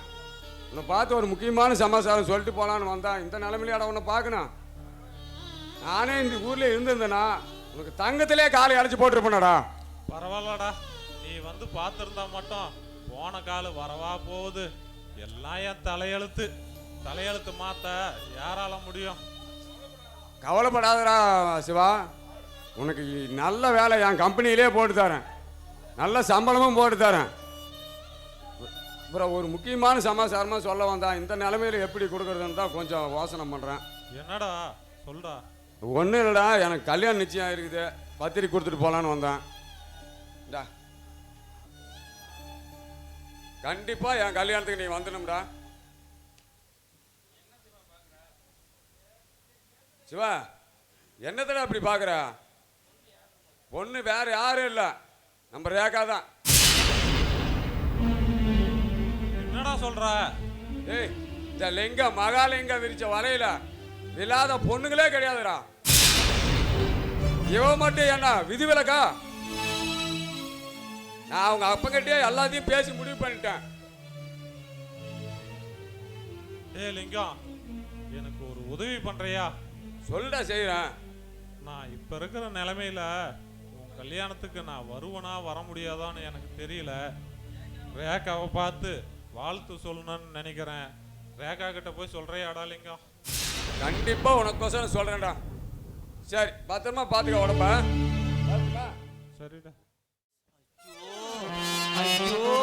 உன்னை பார்த்து ஒரு முக்கியமான சமாச்சாரம் சொல்லிட்டு போலான்னு வந்தேன். இந்த நிலைமையில உன்னை பார்க்கணும். நானே இந்த ஊர்ல இருந்திருந்தேனா உனக்கு தங்கத்திலே காலை அடைச்சு போட்டுருப்பேனடா. பரவாயில்லடா, நீ வந்து பார்த்துருந்தா மட்டும் போன காலு வரவா போகுது. எல்லாம் என் தலையெழுத்து மாத்த யாரால முடியும்? கவலைப்படாதடா சிவா, உனக்கு நல்ல வேலை என் கம்பெனியிலே போட்டு தரேன். நல்ல சம்பளமும் போட்டு தரேன். அப்புறம் ஒரு முக்கியமான சமாச்சாரமாக சொல்ல வந்தான். இந்த நிலைமையில எப்படி கொடுக்குறதுன்னு தான் கொஞ்சம் யோசனை பண்ணுறேன். என்னடா சொல்றா? ஒன்றும் இல்லைடா, எனக்கு கல்யாணம் நிச்சயம் இருக்குது. பத்திரிக்கை கொடுத்துட்டு போகலான்னு வந்தேன். டா, கண்டிப்பா என் கல்யாணத்துக்கு நீ வந்துடும்டா. சிவா, என்னத்தடா அப்படி பார்க்குற? பொண்ணு வேற யாரும் இல்லை, நம்ம ரேகா தான். என்னடா சொல்ற? ஏய், இந்த லிங்கம் மகாலிங்கம் விரிச்ச வலையில இல்லாத பொண்ணுங்களே கிடையாதுடா. இவ மட்டும் என்ன விதிவிலக்கா? நான் அவங்க அப்பங்கிட்டே எல்லாத்தையும் பேசி முடிவு பண்ணிட்டேன். ஏய் லிங்கம், எனக்கு ஒரு உதவி பண்றியா? சொல்லுடா, செய்யறேன். நான் இப்ப இருக்கிற நிலைமையில உன் கல்யாணத்துக்கு நான் வருவனா வர முடியாதான்னு எனக்கு தெரியல. ரேகாவை பார்த்து வாழ்த்து சொல்லணும்னு நினைக்கிறேன். ரேகா கிட்ட போய் சொல்றியாடா லிங்கம்? கண்டிப்பா உனக்கோசரம் சொல்றேன்டா. சரி, பத்திரமா பாத்துக்க உடம்ப. சரிடா. ஐயோ,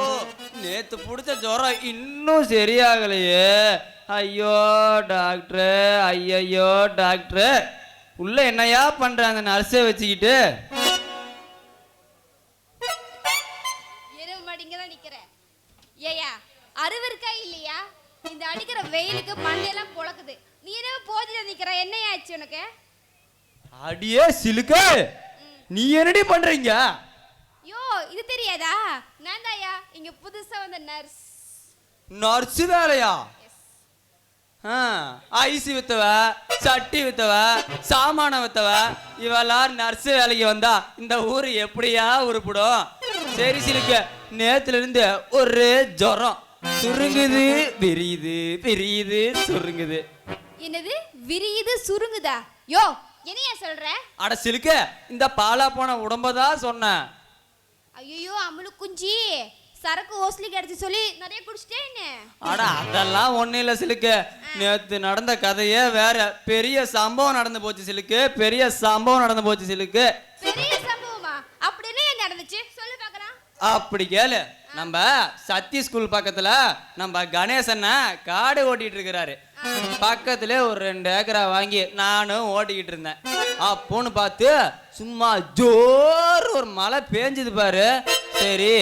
நேத்து பிடிச்ச ஜுரம் இன்னும் சரியாகலையே. ஐயோ டாக்டர், ஐயோ டாக்டர், உள்ள என்னையா பண்ற அந்த நர்ஸை வச்சுக்கிட்டு? எருவு மாடிங்க தான் நிக்கிறேன். ஏயா, அறிவு இருக்கா இல்லையா? இந்த அடிக்கிற வெயிலுக்கு மண்டையெல்லாம் பொழக்குது. நீ என்ன போதில நிக்கிற? என்னையா ஆச்சு உனக்கு? அடியே சிலுக்க, நீ என்னடி பண்றீங்க? யோ, இது தெரியாதா? நான் தாயா இங்க புதுசா வந்த நர்ஸ். நர்ஸ் வேலையா? ஐசி வித்தவ, சட்டி வித்தவ, சாமான வித்தவ, இவெல்லாம் நர்ஸு வேலைக்கு வந்தா இந்த ஊர் எப்படியா உருப்பிடும்? சரி சிலுக்கு, நேத்துல இருந்து ஒரு ஜுரம், சுருங்குது விரியுது, விரியுது சுருங்குது. என்னது விரியுது சுருங்குதா? யோ என்னையா சொல்ற? அட சிலுக்கு, இந்த பாலா போன உடம்பதான் சொன்னேன். ஐயோ அமுலு குஞ்சி, சரக்கு ஓஸ்லி கிடைச்சு சொல்லி நிறைய குடிச்சிட்டேன்னு. அட அதெல்லாம் ஒண்ணும் இல்ல சிலுக்கு, நேத்து நடந்த கதையே வேற. பெரிய சம்பவம் நடந்து போச்சு சிலுக்கு, பெரிய சம்பவம் நடந்து போச்சு சிலுக்கு. பெரிய சம்பவமா? அப்படி என்ன நடந்துச்சு சொல்லு பார்க்கலாம். அப்படி கேளு. நம்ம சத்தி ஸ்கூல் பக்கத்துல நம்ம கணேசன் காடு ஓட்டிட்டு இருக்கிறாரு. பக்கத்துல ஒரு 2 ஏக்கரா வாங்கி நானும் ஓட்டிக்கிட்டு இருந்தேன். அப்போன்னு பார்த்து சும்மா ஜோர் ஒரு மழை பேஞ்சுது பாரு. சரி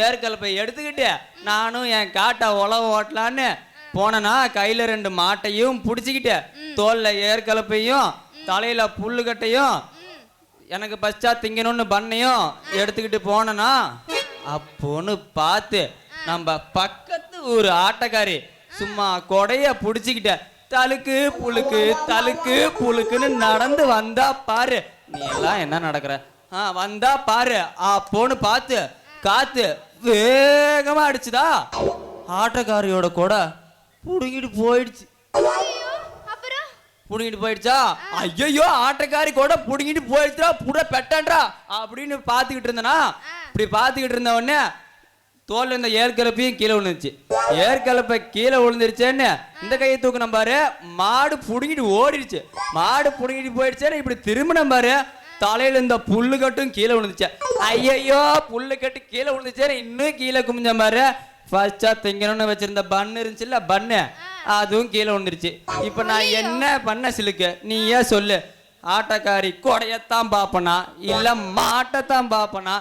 ஏற்கலப்பை எடுத்துக்கிட்டு நானும் என் காட்டை உழவு ஓட்டலான்னு போனேன்னா கையில 2 மாட்டையும் பிடிச்சிக்கிட்டு தோல்ல ஏற்கலப்பையும் தலையில புல்லுக்கட்டையும் எனக்கு பச்சா திங்கணும்னு பண்ணையும் எடுத்துக்கிட்டு போனேன்னா அப்போன்னு பார்த்து நம்ம பக்கத்து ஒரு ஆட்டக்காரி சும்மா கொடைய புடிச்சுக்கிட்ட தலுக்கு புழுக்கு தலுக்கு புழுக்குன்னு நடந்து வந்தா பாரு. நீ எல்லாம் என்ன நடக்கிற? வந்தா பாரு. அப்போன்னு பார்த்து காத்து வேகமா அடிச்சுதா, ஆட்டக்காரியோட கொடை புடுங்கிட்டு போயிடுச்சு. புடுங்கிட்டு போயிடுச்சா? ஐயோ ஆட்டக்காரி கூட புடுங்கிட்டு போயிடுச்சா, புட பெட்டன்றா அப்படின்னு பார்த்துக்கிட்டு இருந்தனா, இப்படி பார்த்துக்கிட்டு இருந்த உடனே தோல்ல இருந்த ஏற்கலப்பையும் கீழே விழுந்துருச்சு. ஏற்கலப்பை கீழே விழுந்துருச்சேன்னு இந்த கையை தூக்கின பாரு, மாடு புடுங்கிட்டு ஓடிடுச்சு. மாடு புடுங்கிட்டு போயிடுச்சேன்னு இப்படி திரும்பின பாரு, தலையில இருந்த புல்லு கட்டும் கீழே விழுந்துச்சு. ஐயோ புல்லு கட்டு கீழே விழுந்துச்சேன்னு இன்னும் கீழே குமிஞ்ச பாரு. ஃபர்ஸ்டா திங்கணும்னு வச்சிருந்த பண்ணு இருந்துச்சுல்ல, பண்ணு அதுவும் கீழே விழுந்துருச்சு. இப்ப நான் என்ன பண்ண சிலுக்கு, நீ ஏன் சொல்லு? ஆட்டக்காரி கொடையத்தான் பாப்பனா, இல்ல மாட்டத்தான் பாப்பனா,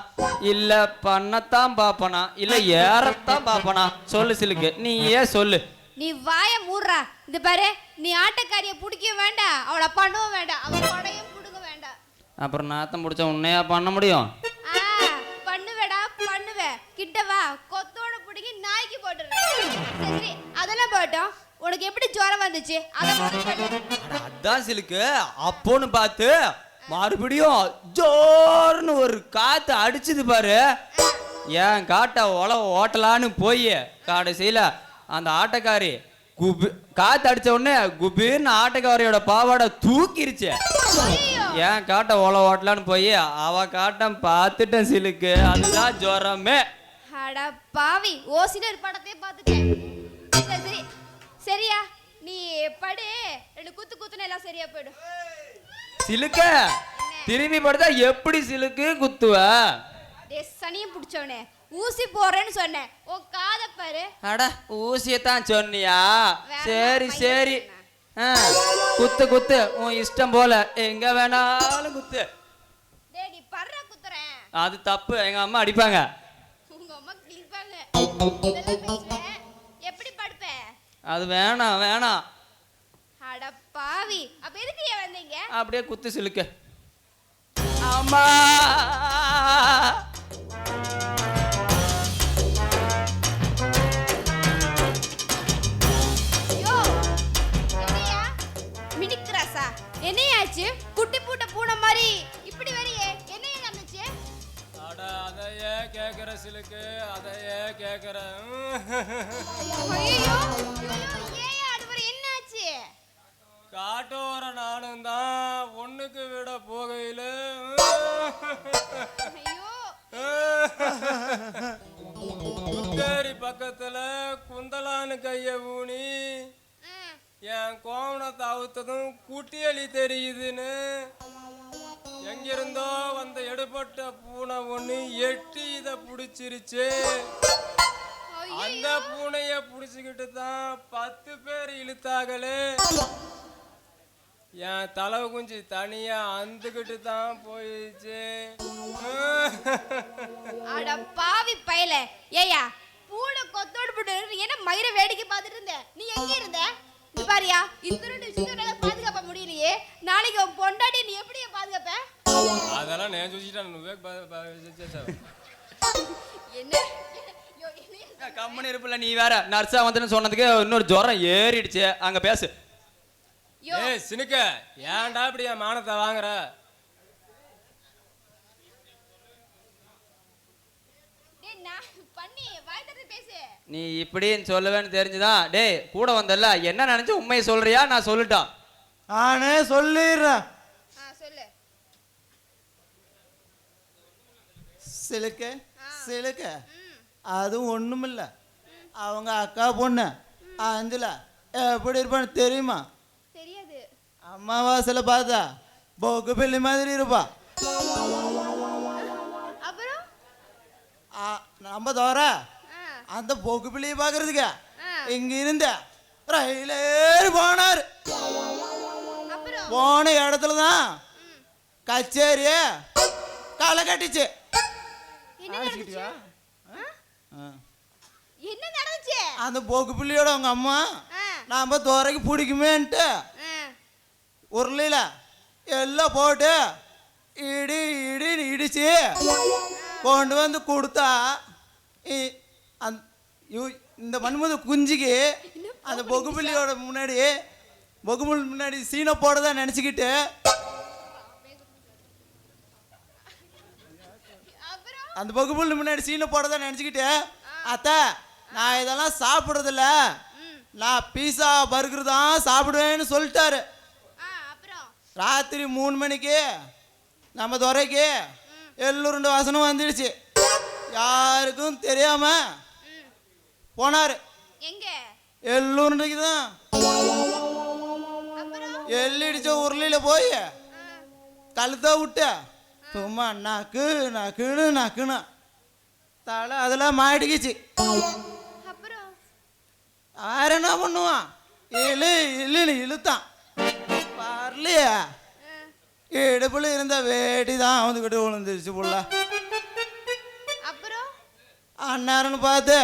இல்ல பண்ணத்தான் பாப்பனா, இல்ல ஏறத்தான் பாப்பனா? சொல்லு சிலுக்கு, நீ ஏன் சொல்லு? நீ வாய மூடுறா. இந்த பாரு, நீ ஆட்டக்காரிய பிடிக்க வேண்டாம், அவளை பண்ணவும் வேண்டாம், அவ கொடையும் பிடுங்க வேண்டாம். அப்புறம் நாத்தம் பிடிச்ச உன்னையா பண்ண முடியும்? பண்ணுவேடா பண்ணுவே. கிட்ட வா, கொத்தோட பிடிங்கி நாய்க்கு போட்டுறேன். சரி அதெல்லாம் போட்டோம். உனக்கு எப்படி ஜுரம் வந்துச்சு? அதான் சிலுக்கு, அப்போன்னு பார்த்து மறுபடியும் ஜோர்னு ஒரு காத்து அடிச்சுது பாரு. ஏன் காட்டை ஓட்டலான்னு போய் கடைசியில அந்த ஆட்டக்காரி குபு காத்து அடிச்ச உடனே குபின்னு ஆட்டக்காரியோட பாவாடை தூக்கிருச்சு. ஏன் காட்டை ஓட்டலான்னு போய் அவ காட்டம் பார்த்துட்டேன் சிலுக்கு, அதுதான் ஜுரமே. அட பாவி, ஓசிலர் படத்தையே பார்த்துட்டேன். சரி சரியா, நீ படு, 2 குத்து குத்துன எல்லாம் சரியா போயிடும். சிலுக்க திரும்பி படுத்தா எப்படி சிலுக்கு குத்துவ? சனியும் பிடிச்சவனே, ஊசி போறேன்னு சொன்னேன், உன் காதை பாரு. அட ஊசியத்தான் சொன்னியா? சரி சரி, குத்து குத்து, உன் இஷ்டம் போல எங்க வேணாலும் குத்து. டேய் நீ பர்ற குத்துறேன். அது தப்பு, எங்க அம்மா அடிப்பாங்க. உங்க அம்மா கிழிப்பாங்க. இதெல்லாம் பேசுற, எப்படி படுப்ப? அது வேணாம் வேணாம். அட பாவி, அப்ப எதுக்கு ஏன் வந்தீங்க? அப்படியே குத்து சிலுக்கு. அம்மா யோ என்னையா மினிக்ராஸா? என்னையாச்சு? குட்டி பூட்ட பூனை மாதிரி இப்படி வரியே, என்னையா நடந்துச்சு? அட அதையே கேக்குற சிலுக்கு, அதையே கேக்குற. ஐயோ ஏன் அடுவர என்னாச்சு? காட்டோர நானும் தான் ஒண்ணுக்கு விட போகையில குத்தேரி பக்கத்துல குந்தலான்னு கைய ஊனி என் கோவணத்தை அவுத்ததும் குட்டியலி தெரியுதுன்னு எங்கிருந்தோ வந்த எடுபட்ட பூனை ஒண்ணு எட்டி இத புடிச்சிருச்சு. அந்த பூனைய புடிச்சுக்கிட்டு தான் 10 பேர் இழுத்தாங்களே. என் தலை குஞ்சு தனியா அந்துக்கிட்டு தான் போயிடுச்சு. அட பாவி பயல, ஏயா பூனை கொத்தோடு போட்டு என்ன மயிர வேடிக்கை பார்த்துட்டு இருந்த? நீ எங்க இருந்த? நீ பாரியா, இந்த 2 விஷயத்துல பாதுகாப்ப முடியலையே, நாளைக்கு உன் பொண்டாட்டி நீ எப்படி பாதுகாப்ப? அதெல்லாம் நான் சொல்லிட்டேன். என்ன கம்மனு இருப்பில்ல, நீ வேற நர்ஸா வந்துன்னு சொன்னதுக்கு இன்னொரு ஜுரம் ஏறிடுச்சு. அங்க பேசு. ஏய் சினுக்க, ஏன்டா இப்படி என் மானத்தை வாங்குற? நீ இப்படின்னு சொல்லுவேன்னு தெரிஞ்சுதான். டேய் கூட வந்தல்ல, என்ன நினைச்சு உண்மையை சொல்றியா நான் சொல்லட்டா? நானே சொல்லிடுறேன். சிலுக்க சிலுக்க அது ஒண்ணுமில்ல. அவங்க அக்கா பொண்ணு அஞ்சலா எப்படி இருப்பான்னு தெரியுமா? தெரியாது. அம்மாவாசையில பார்த்தா போக்கு பிள்ளை மாதிரி இருப்பா. அப்புறம் நம்ம தோற அந்த போக்கு பிள்ளையை பார்க்கறதுக்கு இங்க இருந்த ரயிலே போனாரு. போன இடத்துல தான் கச்சேரிய களை கட்டிச்சு. என்ன நடந்துச்சு? அந்த போக்கு பிள்ளையோட அவங்க அம்மா நாம தோரைக்கு பிடிக்குமேன்ட்டு உருளையில எல்லாம் போட்டு இடி இடின்னு இடிச்சு கொண்டு வந்து கொடுத்தா இந்த மண்முது குஞ்சுக்கு அந்த பொகுபிள்ளியோட முன்னாடி பொகுமுள் முன்னாடி சீனை போடதான் நினச்சிக்கிட்டு அந்த பொகுமுள் முன்னாடி சீனை போடதான் நினச்சிக்கிட்டு அத்தை நான் இதெல்லாம் சாப்பிட்றதில்ல, நான் பீஸா பர்கர் தான் சாப்பிடுவேன்னு சொல்லிட்டாரு. ராத்திரி 3 மணிக்கு நம்ம துறைக்கு எள்ளுருண்டு வாசனம் வந்துடுச்சு. யாருக்கும் தெரியாம போனாரு. எள்ளுருண்டைக்கு தான் எள்ளிடிச்ச உருளையில போய் கழுத்த விட்ட சும்மா நக்கு நக்குன்னு நக்குன்னு தலை அதெல்லாம் மாட்டிக்கிச்சு. யார் என்ன பண்ணுவான்? இல்லைன்னு இழுத்தான். வரலையா இடுப்புல இருந்த வேட்டி தான் வந்துக்கிட்டு விழுந்துருச்சு புள்ள. அண்ணாருன்னு பார்த்து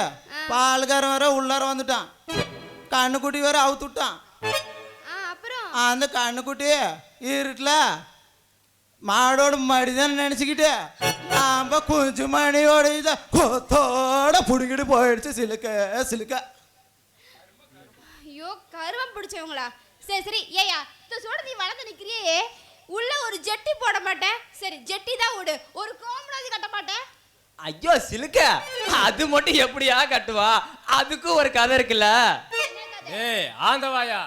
பால்காரன் வேற உள்ளார வந்துட்டான். கண்ணுக்குட்டி வேற அவுத்து விட்டான். அந்த கண்ணுக்குட்டி இருட்டில் மாடோட மடிதான் நினச்சிக்கிட்டு நாம கொஞ்சம் மணியோட இதை கொத்தோட பிடிக்கிட்டு போயிடுச்சு. சிலுக்க சிலுக்க. ஐயோ கருவம் பிடிச்சவங்களா? சரி சரி ஏயா சோட நீ வளர்ந்து நிக்கிறியே, உள்ள ஒரு ஜெட்டி போட மாட்டேன். சரி ஜெட்டி தான் விடு, ஒரு கோமடாதி கட்ட மாட்டேன். ஐயோ சிலுக்க, அது மட்டும் எப்படியா கட்டுவா? அதுக்கும் ஒரு கதை இருக்குல்ல. ஏய் ஆந்தவாயா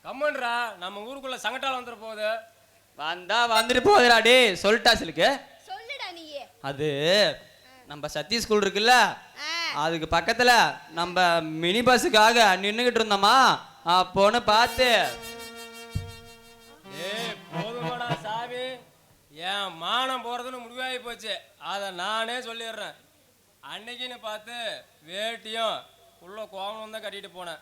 கம்மன்றா, நம்ம ஊருக்குள்ள சங்கட்டால வந்துட போகுது. வந்தா வந்துட்டு போகுதுடா. டேய் சொல்லிட்டா சிலுக்க, சொல்லுடா நீயே. அது நம்ம சத்தி ஸ்கூல் இருக்குல்ல, அதுக்கு பக்கத்துல நம்ம மினி பஸ்ஸுக்காக நின்னுகிட்டு இருந்தோமா, அப்போன்னு பார்த்து போதுமாடா சாமி, என் மானம் போறதுன்னு முடிவாகி போச்சு. அதை நானே சொல்லிடுறேன். அன்னைக்குன்னு பார்த்து வேட்டியும் உள்ள கோவணம் தான் கட்டிட்டு போனேன்.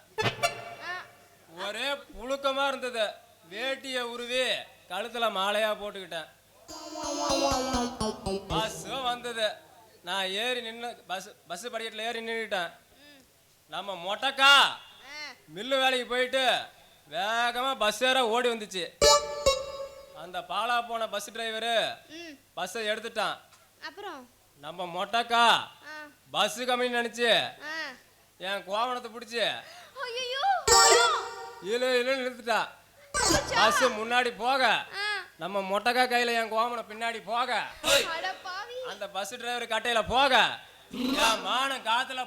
ஒரே புழுக்கமா இருந்தது. வேட்டியை உருவி கழுத்துல மாலையா போட்டுக்கிட்டேன். பஸ்ஸும் வந்தது. நான் ஏறி நின்று பஸ் படிக்கட்டில் ஏறி நின்றுட்டேன். நம்ம மொட்டக்கா மில்லு வேலைக்கு போயிட்டு வேகமா பஸ் ஏற ஓடி வந்துச்சு. அந்த பாலா போன பஸ் டிரைவரு பஸ்ஸை எடுத்துட்டான். நம்ம மொட்டக்கா பஸ் கம்பெனி நினைச்சு என் கோவணத்தை பிடிச்சி இல்லைன்னு நிறுத்துட்டான். பஸ் முன்னாடி போக நம்ம மொட்டக்கா கையில என் கோவணம் பின்னாடி போக அந்த பஸ் டிரைவர் கட்டையில போக என் மானம் காத்துல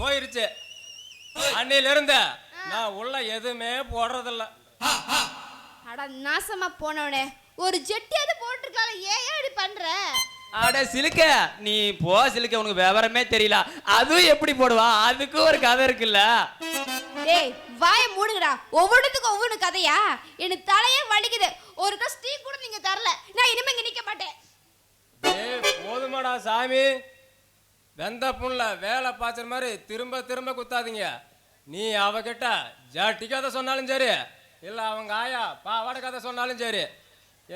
போயிருச்சு. அன்னையில இருந்து நான் உள்ள எதுவுமே போடுறதில்ல. அட நாசமா போனவனே, ஒரு ஜெட்டியாவது போட்டுருக்கால, ஏன் இப்படி பண்ற? அட சிலுக்க, நீ போ சிலுக்க, உனக்கு விவரமே தெரியல. அதுவும் எப்படி போடுவா? அதுக்கும் ஒரு கதை இருக்குல்ல. டேய் வாயை மூடுங்கடா, ஒவ்வொன்றுத்துக்கும் ஒவ்வொன்று கதையா? எனக்கு தலையே வலிக்குது. ஒரு கிளாஸ் டீ கூட நீங்க தரல, நான் இனிமே இங்க நிக்க மாட்டேன். போதுமாடா சாமி, வெந்த புண்ணுல வேலை பாய்ச்சற மாதிரி திரும்ப திரும்ப குத்தாதீங்க. நீ அவகிட்ட ஜாட்டி கதை சொன்னாலும் சரி, இல்ல அவங்க ஆயா பாவாடை கதை சொன்னாலும் சரி,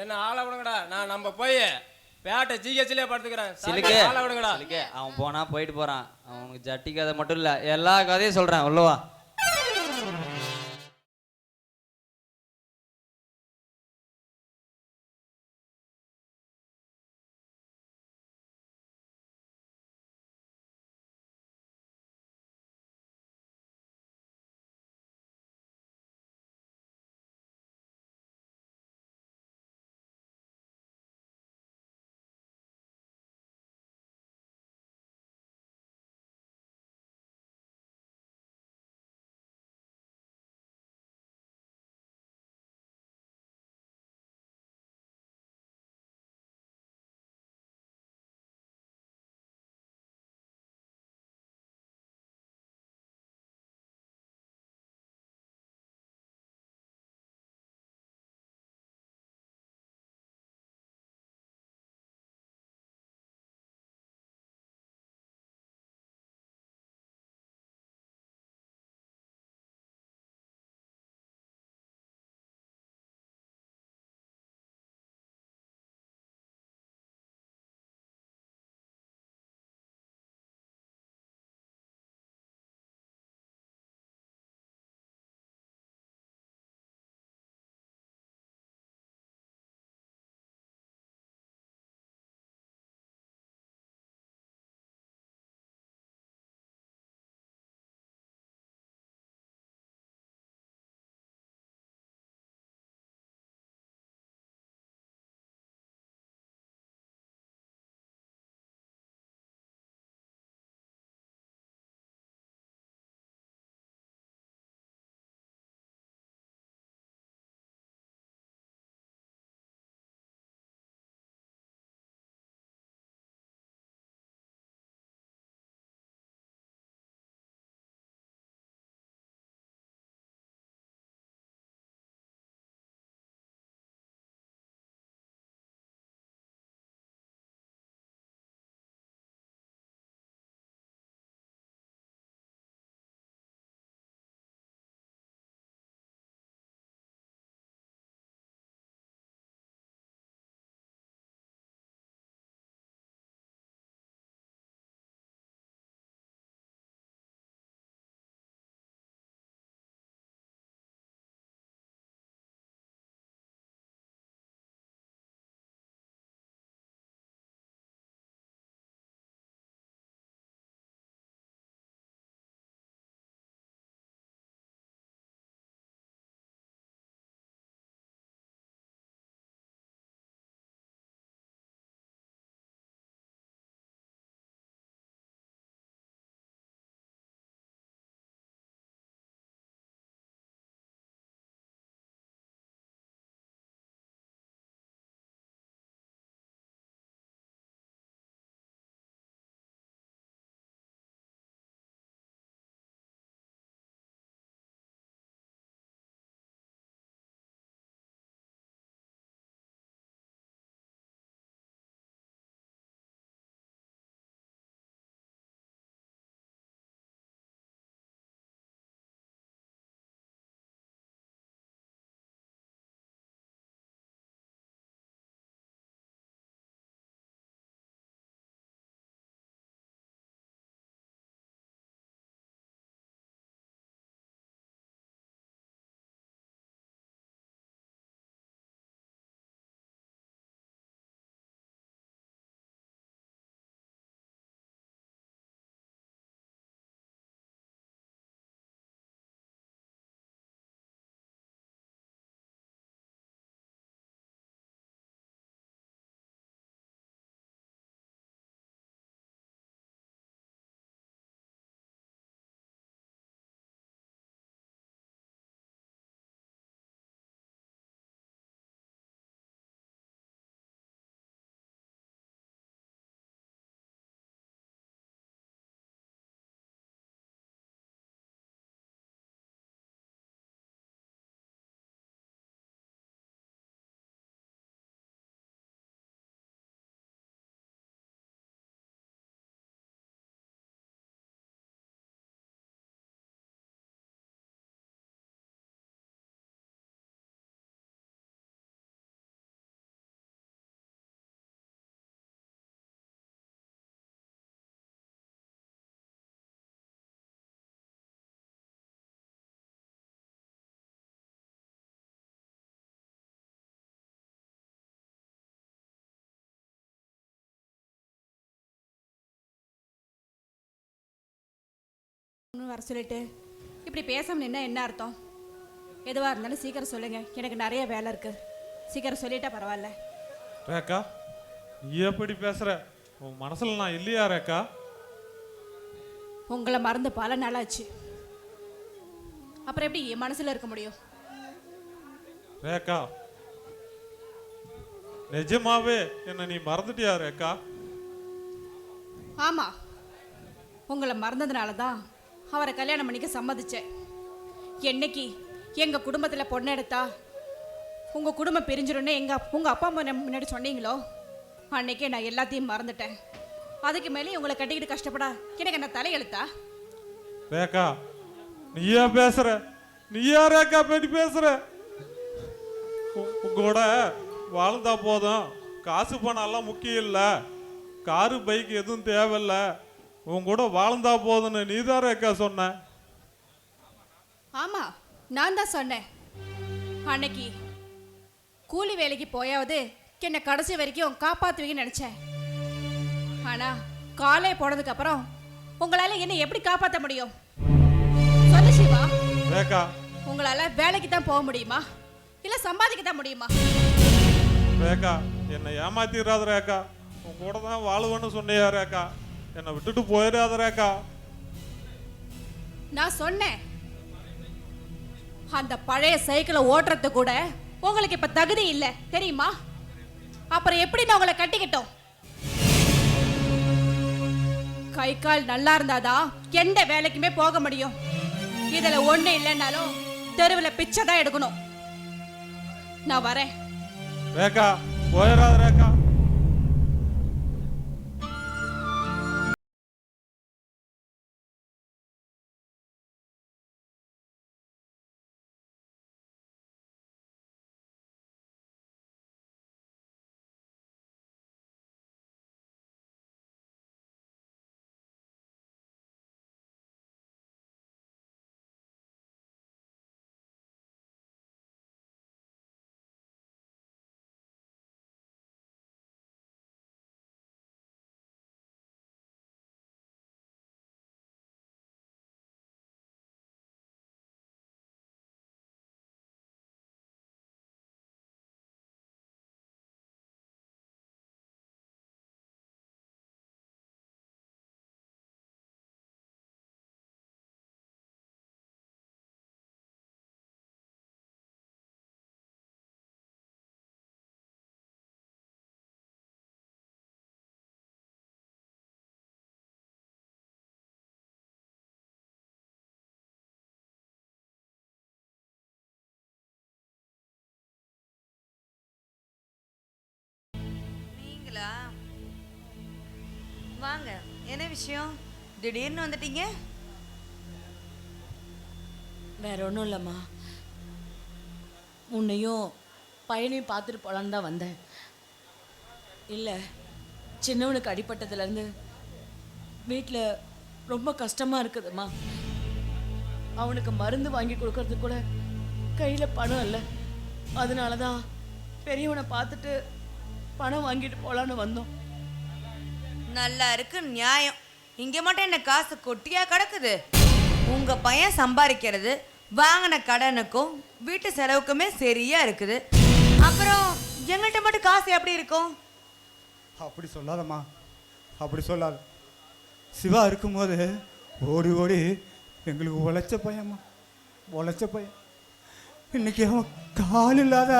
என்ன ஆள விடுங்கடா. நான் நம்ம போய் பேட்டை ஜிஹெச்லயே படுத்துக்கிறேன். சிலுக்கு ஆள விடுங்கடா. அவன் போனா போயிட்டு போறான். அவனுக்கு ஜட்டி கதை மட்டும் இல்ல, எல்லா கதையும் சொல்றேன். உள்ளவா. ஒன்று வர சொல்லிட்டு இப்படி பேசாமல் என்ன அர்த்தம்? எதுவாக இருந்தாலும் சீக்கிரம் சொல்லுங்க, எனக்கு நிறைய வேலை இருக்கு. சீக்கிரம் சொல்லிட்டா பரவாயில்ல. ரேக்கா, நீ எப்படி பேசுற? உன் மனசுல நான் இல்லையா ரேக்கா? உங்களை மறந்து பல நாளாச்சு, அப்புறம் எப்படி என் மனசுல இருக்க முடியும்? ரேக்கா, நிஜமாவே என்ன நீ மறந்துட்டியா ரேக்கா? ஆமா, உங்களை மறந்ததுனால தான் அவரை கல்யாணம் பண்ணிக்க சம்மதிச்சேன். என்னைக்கு எங்க குடும்பத்துல பொண்ணு எடுத்தா உங்க குடும்பம் பிரிஞ்சிடும்னு உங்க அப்பா அம்மா முன்னாடி சொன்னீங்களோ, அன்னைக்கே நான் எல்லாத்தையும் மறந்துட்டேன். அதுக்கு மேலே உங்களை கட்டிக்கிட்டு கஷ்டப்படா எனக்கு என்ன தலையெழுத்தா? ரேக்கா, நீயா பேசுற? நீயா ரேக்கா பற்றி பேசுற? உங்களோட வாழ்ந்தா போதும், காசு பணம் எல்லாம் முக்கியம் இல்லை, காரு பைக் எதுவும் தேவையில்லை, உன் கூட வாழ்ந்தா போதுன்னு நீதான் ரேக்கா சொன்ன. ஆமா, நான் தான் சொன்னேன். அன்னைக்கு கூலி வேலைக்கு போயாவது என்னை கடைசி வரைக்கும் காப்பாற்றுவீங்கன்னு நினைச்சேன். ஆனா காலை போனதுக்கு அப்புறம் உங்களால என்ன எப்படி காப்பாற்ற முடியும்? சொல்லு சிவா. ரேக்கா, உங்களால வேலைக்கு தான் போக முடியுமா, இல்ல சம்பாதிக்க தான் முடியுமா? ரேக்கா, என்னை ஏமாத்திராத ரேக்கா. உன் கூட தான் வாழுவேன்னு சொன்னியா ரேக்கா? என்னை விட்டுட்டு போயிடாத ரேக்கா. நான் சொன்னேன், அந்த பழைய சைக்கிளை ஓட்டுறது கூட உங்களுக்கு இப்ப தகுதி இல்லை தெரியுமா? அப்புறம் எப்படி நான் உங்களை கட்டிக்கிட்டோம்? கை கால் நல்லா இருந்தாதான் எந்த வேலைக்குமே போக முடியும். இதுல ஒண்ணு இல்லைன்னாலும் தெருவில் பிச்சை தான் எடுக்கணும். நான் வரேன். ரேக்கா, போயிடாத ரேக்கா. வாங்க, என்ன விஷயம்? திடீர்னு வந்துட்டீங்க? வேற ஒன்றும் இல்லைம்மா, உன்னையும் பையனையும் பார்த்துட்டு போகலான்னு தான் வந்தேன். இல்லை, சின்னவனுக்கு அடிபட்டதுலேருந்து வீட்டில் ரொம்ப கஷ்டமாக இருக்குதும்மா. அவனுக்கு மருந்து வாங்கி கொடுக்கறதுக்கு கூட கையில் பணம் இல்லை. அதனால தான் பெரியவனை பார்த்துட்டு பணம் வாங்கிட்டு போகலான்னு வந்தோம். நல்லா இருக்கு நியாயம். இங்க மட்டும் என்ன காசு கொட்டியா கிடக்குது? உங்க பையன் சம்பாதிக்கிறது வாங்கின கடனுக்கும் வீட்டு செலவுக்குமே சரியா இருக்குது. அப்புறம் எங்கள்கிட்ட மட்டும் காசு எப்படி இருக்கும்? அப்படி சொல்லாதம்மா, அப்படி சொல்லாத. சிவா இருக்கும்போது ஓடி ஓடி எங்களுக்கு உழைச்ச பையம்மா, உழைச்ச பையன். இன்னைக்கு அவன் கால் இல்லாத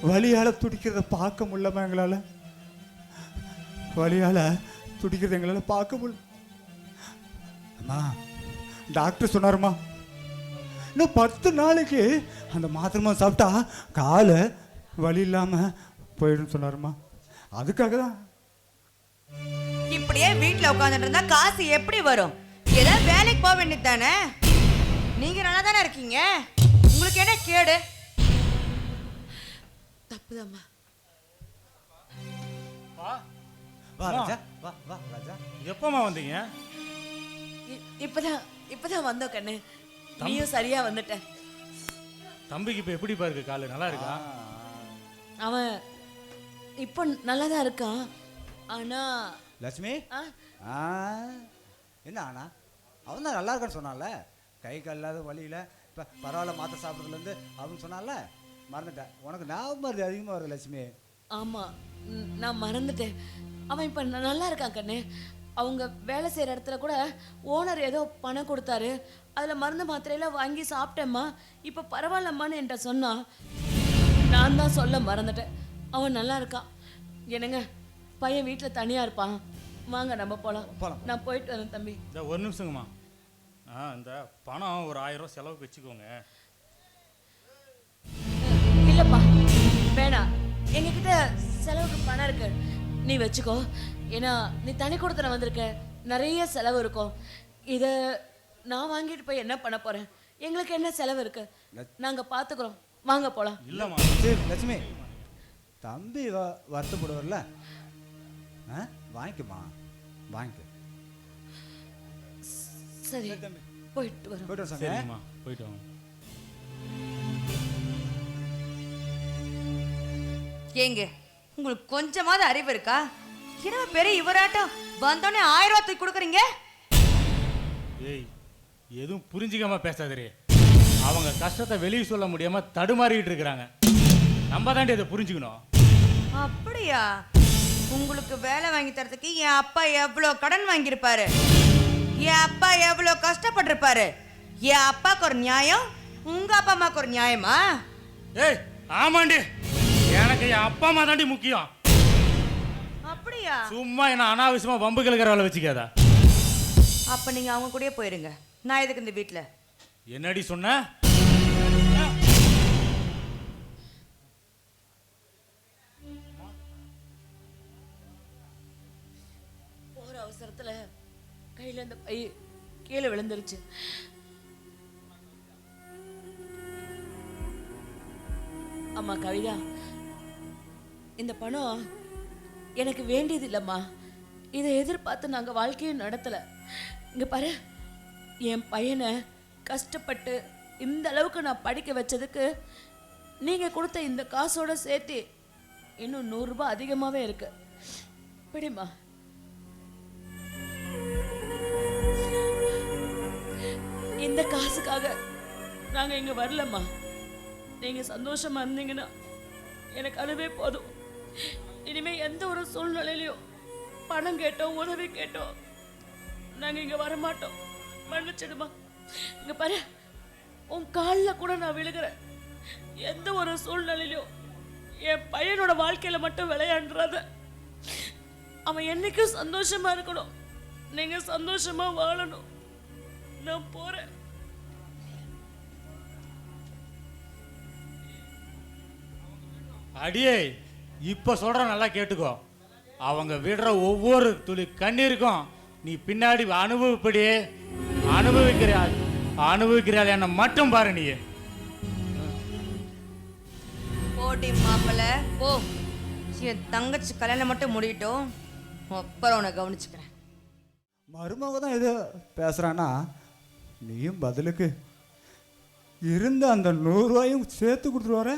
வலியால் துடிக்கிறத பார்க்க முடியலம்மா. எங்களால் வலியால் துடிக்கிறது எங்களால் பார்க்க முடியல. அம்மா, டாக்டர் சொன்னாருமா, இன்னும் 10 நாளைக்கு அந்த மாத்திரமா சாப்பிட்டா கால் வலி இல்லாமல் போயிடும் சொன்னாருமா. அதுக்காக தான். இப்படியே வீட்டில் உட்காந்துட்டு இருந்தா காசு எப்படி வரும்? ஏதாவது வேலைக்கு போக வேண்டியது தானே? நீங்க நல்லா தானே இருக்கீங்க, உங்களுக்கு என்ன கேடு? தப்புதாம்மா. வா ராஜா, வா வா ராஜா. எப்பமா வந்தீங்க? இப்பதான் வந்தோம் கண்ணு. நீயும் சரியா வந்துட்ட. தம்பிக்கு இப்போ எப்படி பாருக்கு காலு? நல்லா இருக்கா? அவன் இப்போ நல்லா தான் இருக்கான். ஆனா லட்சுமி, என்ன ஆனா அவன் தான் நல்லா இருக்கான்னு சொன்னான்ல, கை கால் இல்லாத வழியில் இப்போ பரவாயில்ல மாத்திரை சாப்பிட்றதுலேருந்து அவன் சொன்னான்ல, மறந்துட்டேன். உனக்கு ஞாபகம் வருது அதிகமாக வருது லட்சுமி. ஆமாம், நான் மறந்துட்டேன். அவன் இப்போ நல்லா இருக்கான் கண்ணு. அவங்க வேலை செய்கிற இடத்துல கூட ஓனர் ஏதோ பணம் கொடுத்தாரு, அதில் மருந்து மாத்திரையெல்லாம் வாங்கி சாப்பிட்டேம்மா, இப்போ பரவாயில்லம்மான்னு என்கிட்ட சொன்னான். நான் தான் சொல்ல மறந்துட்டேன். அவன் நல்லா இருக்கான். என்னங்க, பையன் வீட்டில் தனியாக இருப்பான், வாங்க நம்ம போகலாம். நான் போயிட்டு வரேன் தம்பி. இந்த ஒரு நிமிஷங்கம்மா, இந்த பணம் ஒரு 1000 ரூபா செலவுக்கு வச்சுக்கோங்க. இல்லைப்பா வேணாம், எங்ககிட்ட செலவுக்கு பணம் இருக்கு, நீ வச்சுக்கோ. ஏன்னா நீ தனி கொடுத்துட வந்திருக்க, நிறைய செலவு இருக்கும். இதை நான் வாங்கிட்டு போய் என்ன பண்ண போகிறேன்? எங்களுக்கு என்ன செலவு இருக்கு, நாங்கள் பார்த்துக்குறோம், வாங்க போகலாம். இல்லைம்மா சரி லட்சுமி, தம்பி வருத்தப்படுவார்ல, வாங்கிக்கம்மா, வாங்கிக்க. சரி போயிட்டு வரோம். சரிம்மா, போயிட்டு வாங்க. ஏங்க உங்களுக்கு கொஞ்சமாவது அறிவு இருக்கா? என்ன பெரிய இவராட்டம் வந்தோடனே 1000 ரூபா தூக்கி கொடுக்குறீங்க? ஏய், எதுவும் புரிஞ்சிக்காம பேசாதே. அவங்க கஷ்டத்தை வெளியே சொல்ல முடியாம தடுமாறிட்டு இருக்கிறாங்க. நம்ம தாண்டி அதை புரிஞ்சுக்கணும். அப்படியா? உங்களுக்கு வேலை வாங்கி தரதுக்கு என் அப்பா எவ்வளோ கடன் வாங்கியிருப்பாரு, என் அப்பா எவ்வளோ கஷ்டப்பட்டிருப்பாரு. என் அப்பாவுக்கு ஒரு நியாயம், உங்க அப்பா அம்மாவுக்கு ஒரு நியாயமா? ஏய் ஆமாண்டி, எனக்கு என் அப்பா அம்மா தாண்டி முக்கியம். அப்படியா? சும்மா என்ன அனாவசியமா வம்பு கிழக்கிற வேலை வச்சுக்காதா. அப்ப நீங்க அவங்க கூடயே போயிருங்க, நான் எதுக்கு இந்த வீட்டில்? என்னடி சொன்ன? போகிற அவசரத்தில் கையில் இந்த பை கீழே விழுந்துருச்சு. அம்மா கவிதா, இந்த பணம் எனக்கு வேண்டியது இல்லைம்மா. இதை எதிர்பார்த்து நாங்கள் வாழ்க்கையை நடத்தலை. இங்கே பாரு, என் பையனை கஷ்டப்பட்டு இந்த அளவுக்கு நான் படிக்க வச்சதுக்கு நீங்கள் கொடுத்த இந்த காசோட சேர்த்து இன்னும் 100 ரூபாய் அதிகமாகவே இருக்கு. பிடிமா. இந்த காசுக்காக நாங்கள் இங்கே வரலம்மா. நீங்கள் சந்தோஷமாக இருந்தீங்கன்னா எனக்கு அதுவே போதும். இனிமேல் எந்த ஒரு சூழ்நிலையிலையும் பணம் கேட்டோம், உதவி கேட்டோம் நாங்கள் இங்கே வரமாட்டோம். மன்னிச்சிடுமா. இங்கே பாரு, உன் காலில் கூட நான் விழுகிறேன். எந்த ஒரு சூழ்நிலையிலையும் என் பையனோட வாழ்க்கையில் மட்டும் விளையாடுறாத. அவன் என்னைக்கும் சந்தோஷமாக இருக்கணும், நீங்கள் சந்தோஷமாக வாழணும். நான் போறேன். அடியே, இப்ப சொல்ற நல்லா கேட்டுக்கோ. அவங்க விடுற ஒவ்வொரு துளி கண்ணீருக்கும் நீ பின்னாடி அனுபவிக்கிறாள் என்ன மட்டும் பாரு. நீ போட்டி மாப்பிள்ள போ, என் தங்கச்சி கல்யாணம் மட்டும் முடியட்டும், அப்புறம் உன்னை கவனிச்சுக்கிறேன். மருமக தான் எது பேசுகிறான்னா, நீயும் பதிலுக்கு இருந்த அந்த 100 ரூபாயும் சேர்த்து கொடுத்துட்டு வர.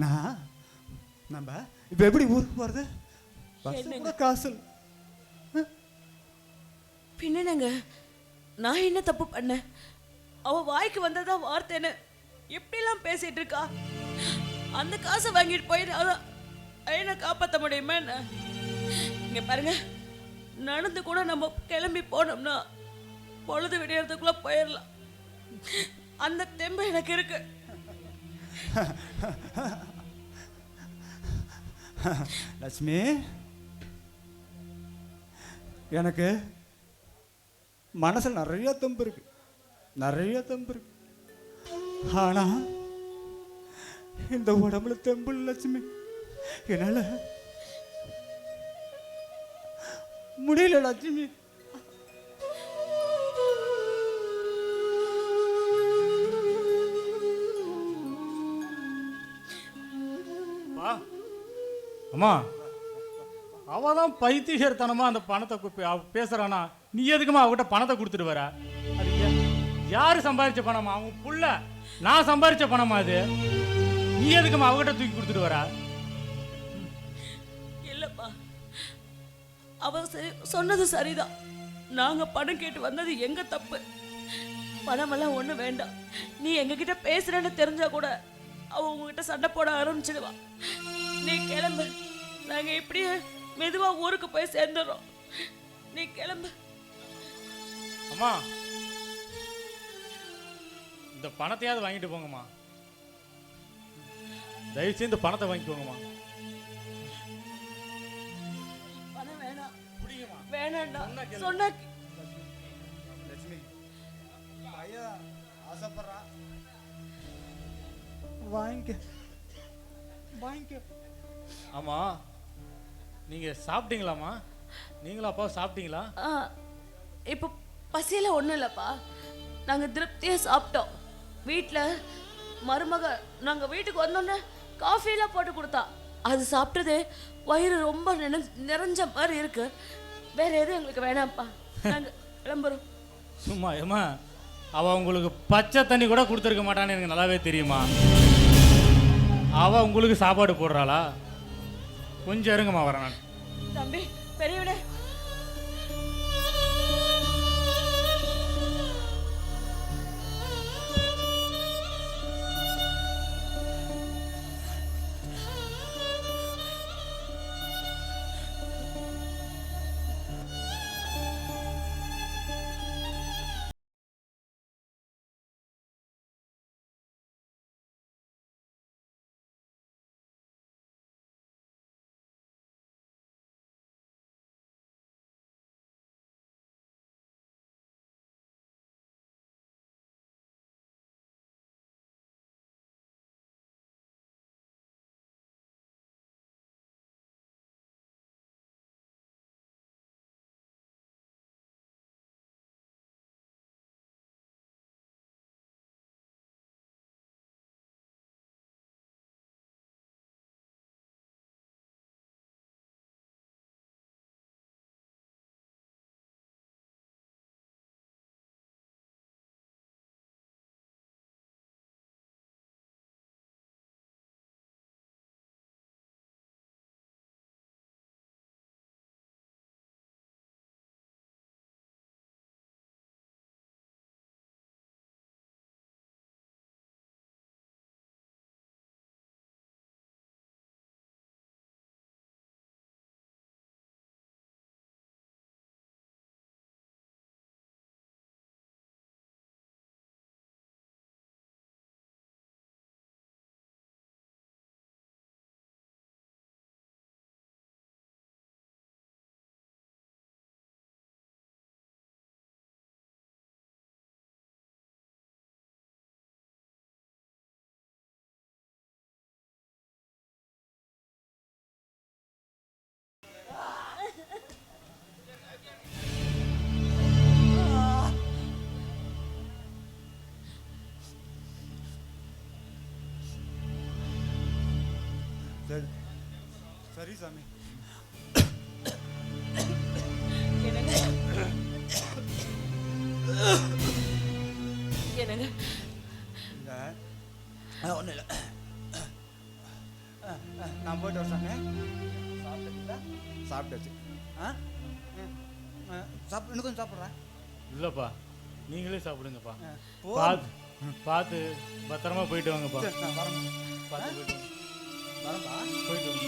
நான் நம்ம இப்போ எப்படி ஊருக்கு போகிறது? பஸ் கூட காசு. பின்னங்க நான் என்ன தப்பு பண்ணேன்? அவ வாய்க்கு வந்ததா வார்த்தைன்னு எப்படிலாம் பேசிட்டு இருக்கா. அந்த காசை வாங்கிட்டு போயிட்டு என்ன காப்பாற்ற முடியுமா என்ன? இங்க பாருங்க, நடந்து கூட நம்ம கிளம்பி போனோம்னா பொழுது விடியறதுக்குள்ள போயிடலாம். அந்த தெம்பு எனக்கு இருக்கு. லட்சுமி, எனக்கு மனசில் நிறைய தெம்பு இருக்கு, நிறைய தெம்பு இருக்கு. ஆனா இந்த உடம்புல தெம்பு லட்சுமி, என்னால முடியல லட்சுமி. அம்மா, அவதான் பைத்தியத்தனமா அந்த பணத்தை பேசுறானா, நீ எதுக்குமா அவகிட்ட பணத்தை கொடுத்துட்டு வர? அது யாரு சம்பாதிச்ச பணமா? அவன் புள்ள, நான் சம்பாதிச்ச பணமா அது? நீ எதுக்குமா அவகிட்ட தூக்கி கொடுத்துட்டு வர? இல்லப்பா, அவ சொன்னது சரிதான். நாங்க பணம் கேட்டு வந்தது எங்க தப்பு. பணமெல்லாம் ஒண்ணு வேண்டாம். நீ எங்ககிட்ட பேசுறேன்னு தெரிஞ்சா கூட அவ உங்ககிட்ட சண்டை போட ஆரம்பிச்சிடுவா. நீ கிளம்பு, நாங்க இப்படியே மெதுவா ஊருக்கு போய் சேர்ந்துடுறோம். நீ கிளம்பு. அம்மா, இந்த பணத்தையாவது வாங்கிட்டு போங்கம்மா. தயவு செய்து இந்த பணத்தை வாங்கிக்கோங்கம்மா. பணம் வேணாம். வேணாண்டா சொன்னா லட்சுமி பையன் ஆசைப்படுறா, வாங்கிக்க வாங்கிக்க. ஆமா, நீங்க சாப்பிட்டீங்களாம்மா? நீங்களும் அப்பா சாப்பிட்டீங்களா? இப்போ பசியெல்லாம் ஒன்றும் இல்லைப்பா. நாங்கள் திருப்தியாக சாப்பிட்டோம். வீட்டில் மருமக நாங்கள் வீட்டுக்கு வந்தோன்னே காஃபியெல்லாம் போட்டு கொடுத்தா. அது சாப்பிட்டது வயிறு ரொம்ப நிறைஞ்ச மாதிரி இருக்கு. வேற எதுவும் எங்களுக்கு வேணாம்ப்பா. நாங்கள் கிளம்புறோம். சும்மா ஏம்மா, அவள் உங்களுக்கு பச்சை தண்ணி கூட கொடுத்துருக்க மாட்டான்னு எனக்கு நல்லாவே தெரியுமா. அவள் உங்களுக்கு சாப்பாடு போடுறாளா? கொஞ்சம் இருங்கம்மா, வரேன் நான். தம்பி பெரியவனே, சரி சாமி. என்னங்க ஒன்றும் இல்லை, நான் போயிட்டு வரேன் சாமி. சாப்பிட்டீங்களா? சாப்பிட்டாச்சு. இன்னும் கொஞ்சம் சாப்பிட்றேன். இல்லைப்பா, நீங்களே சாப்பிடுங்கப்பா. போ. பார்த்து பத்திரமா போயிட்டு வாங்கப்பா. சரி, நான் வரேன். பார்த்து போயிட்டு வாங்க. வரேன்ப்பா. போயிட்டு வாங்க.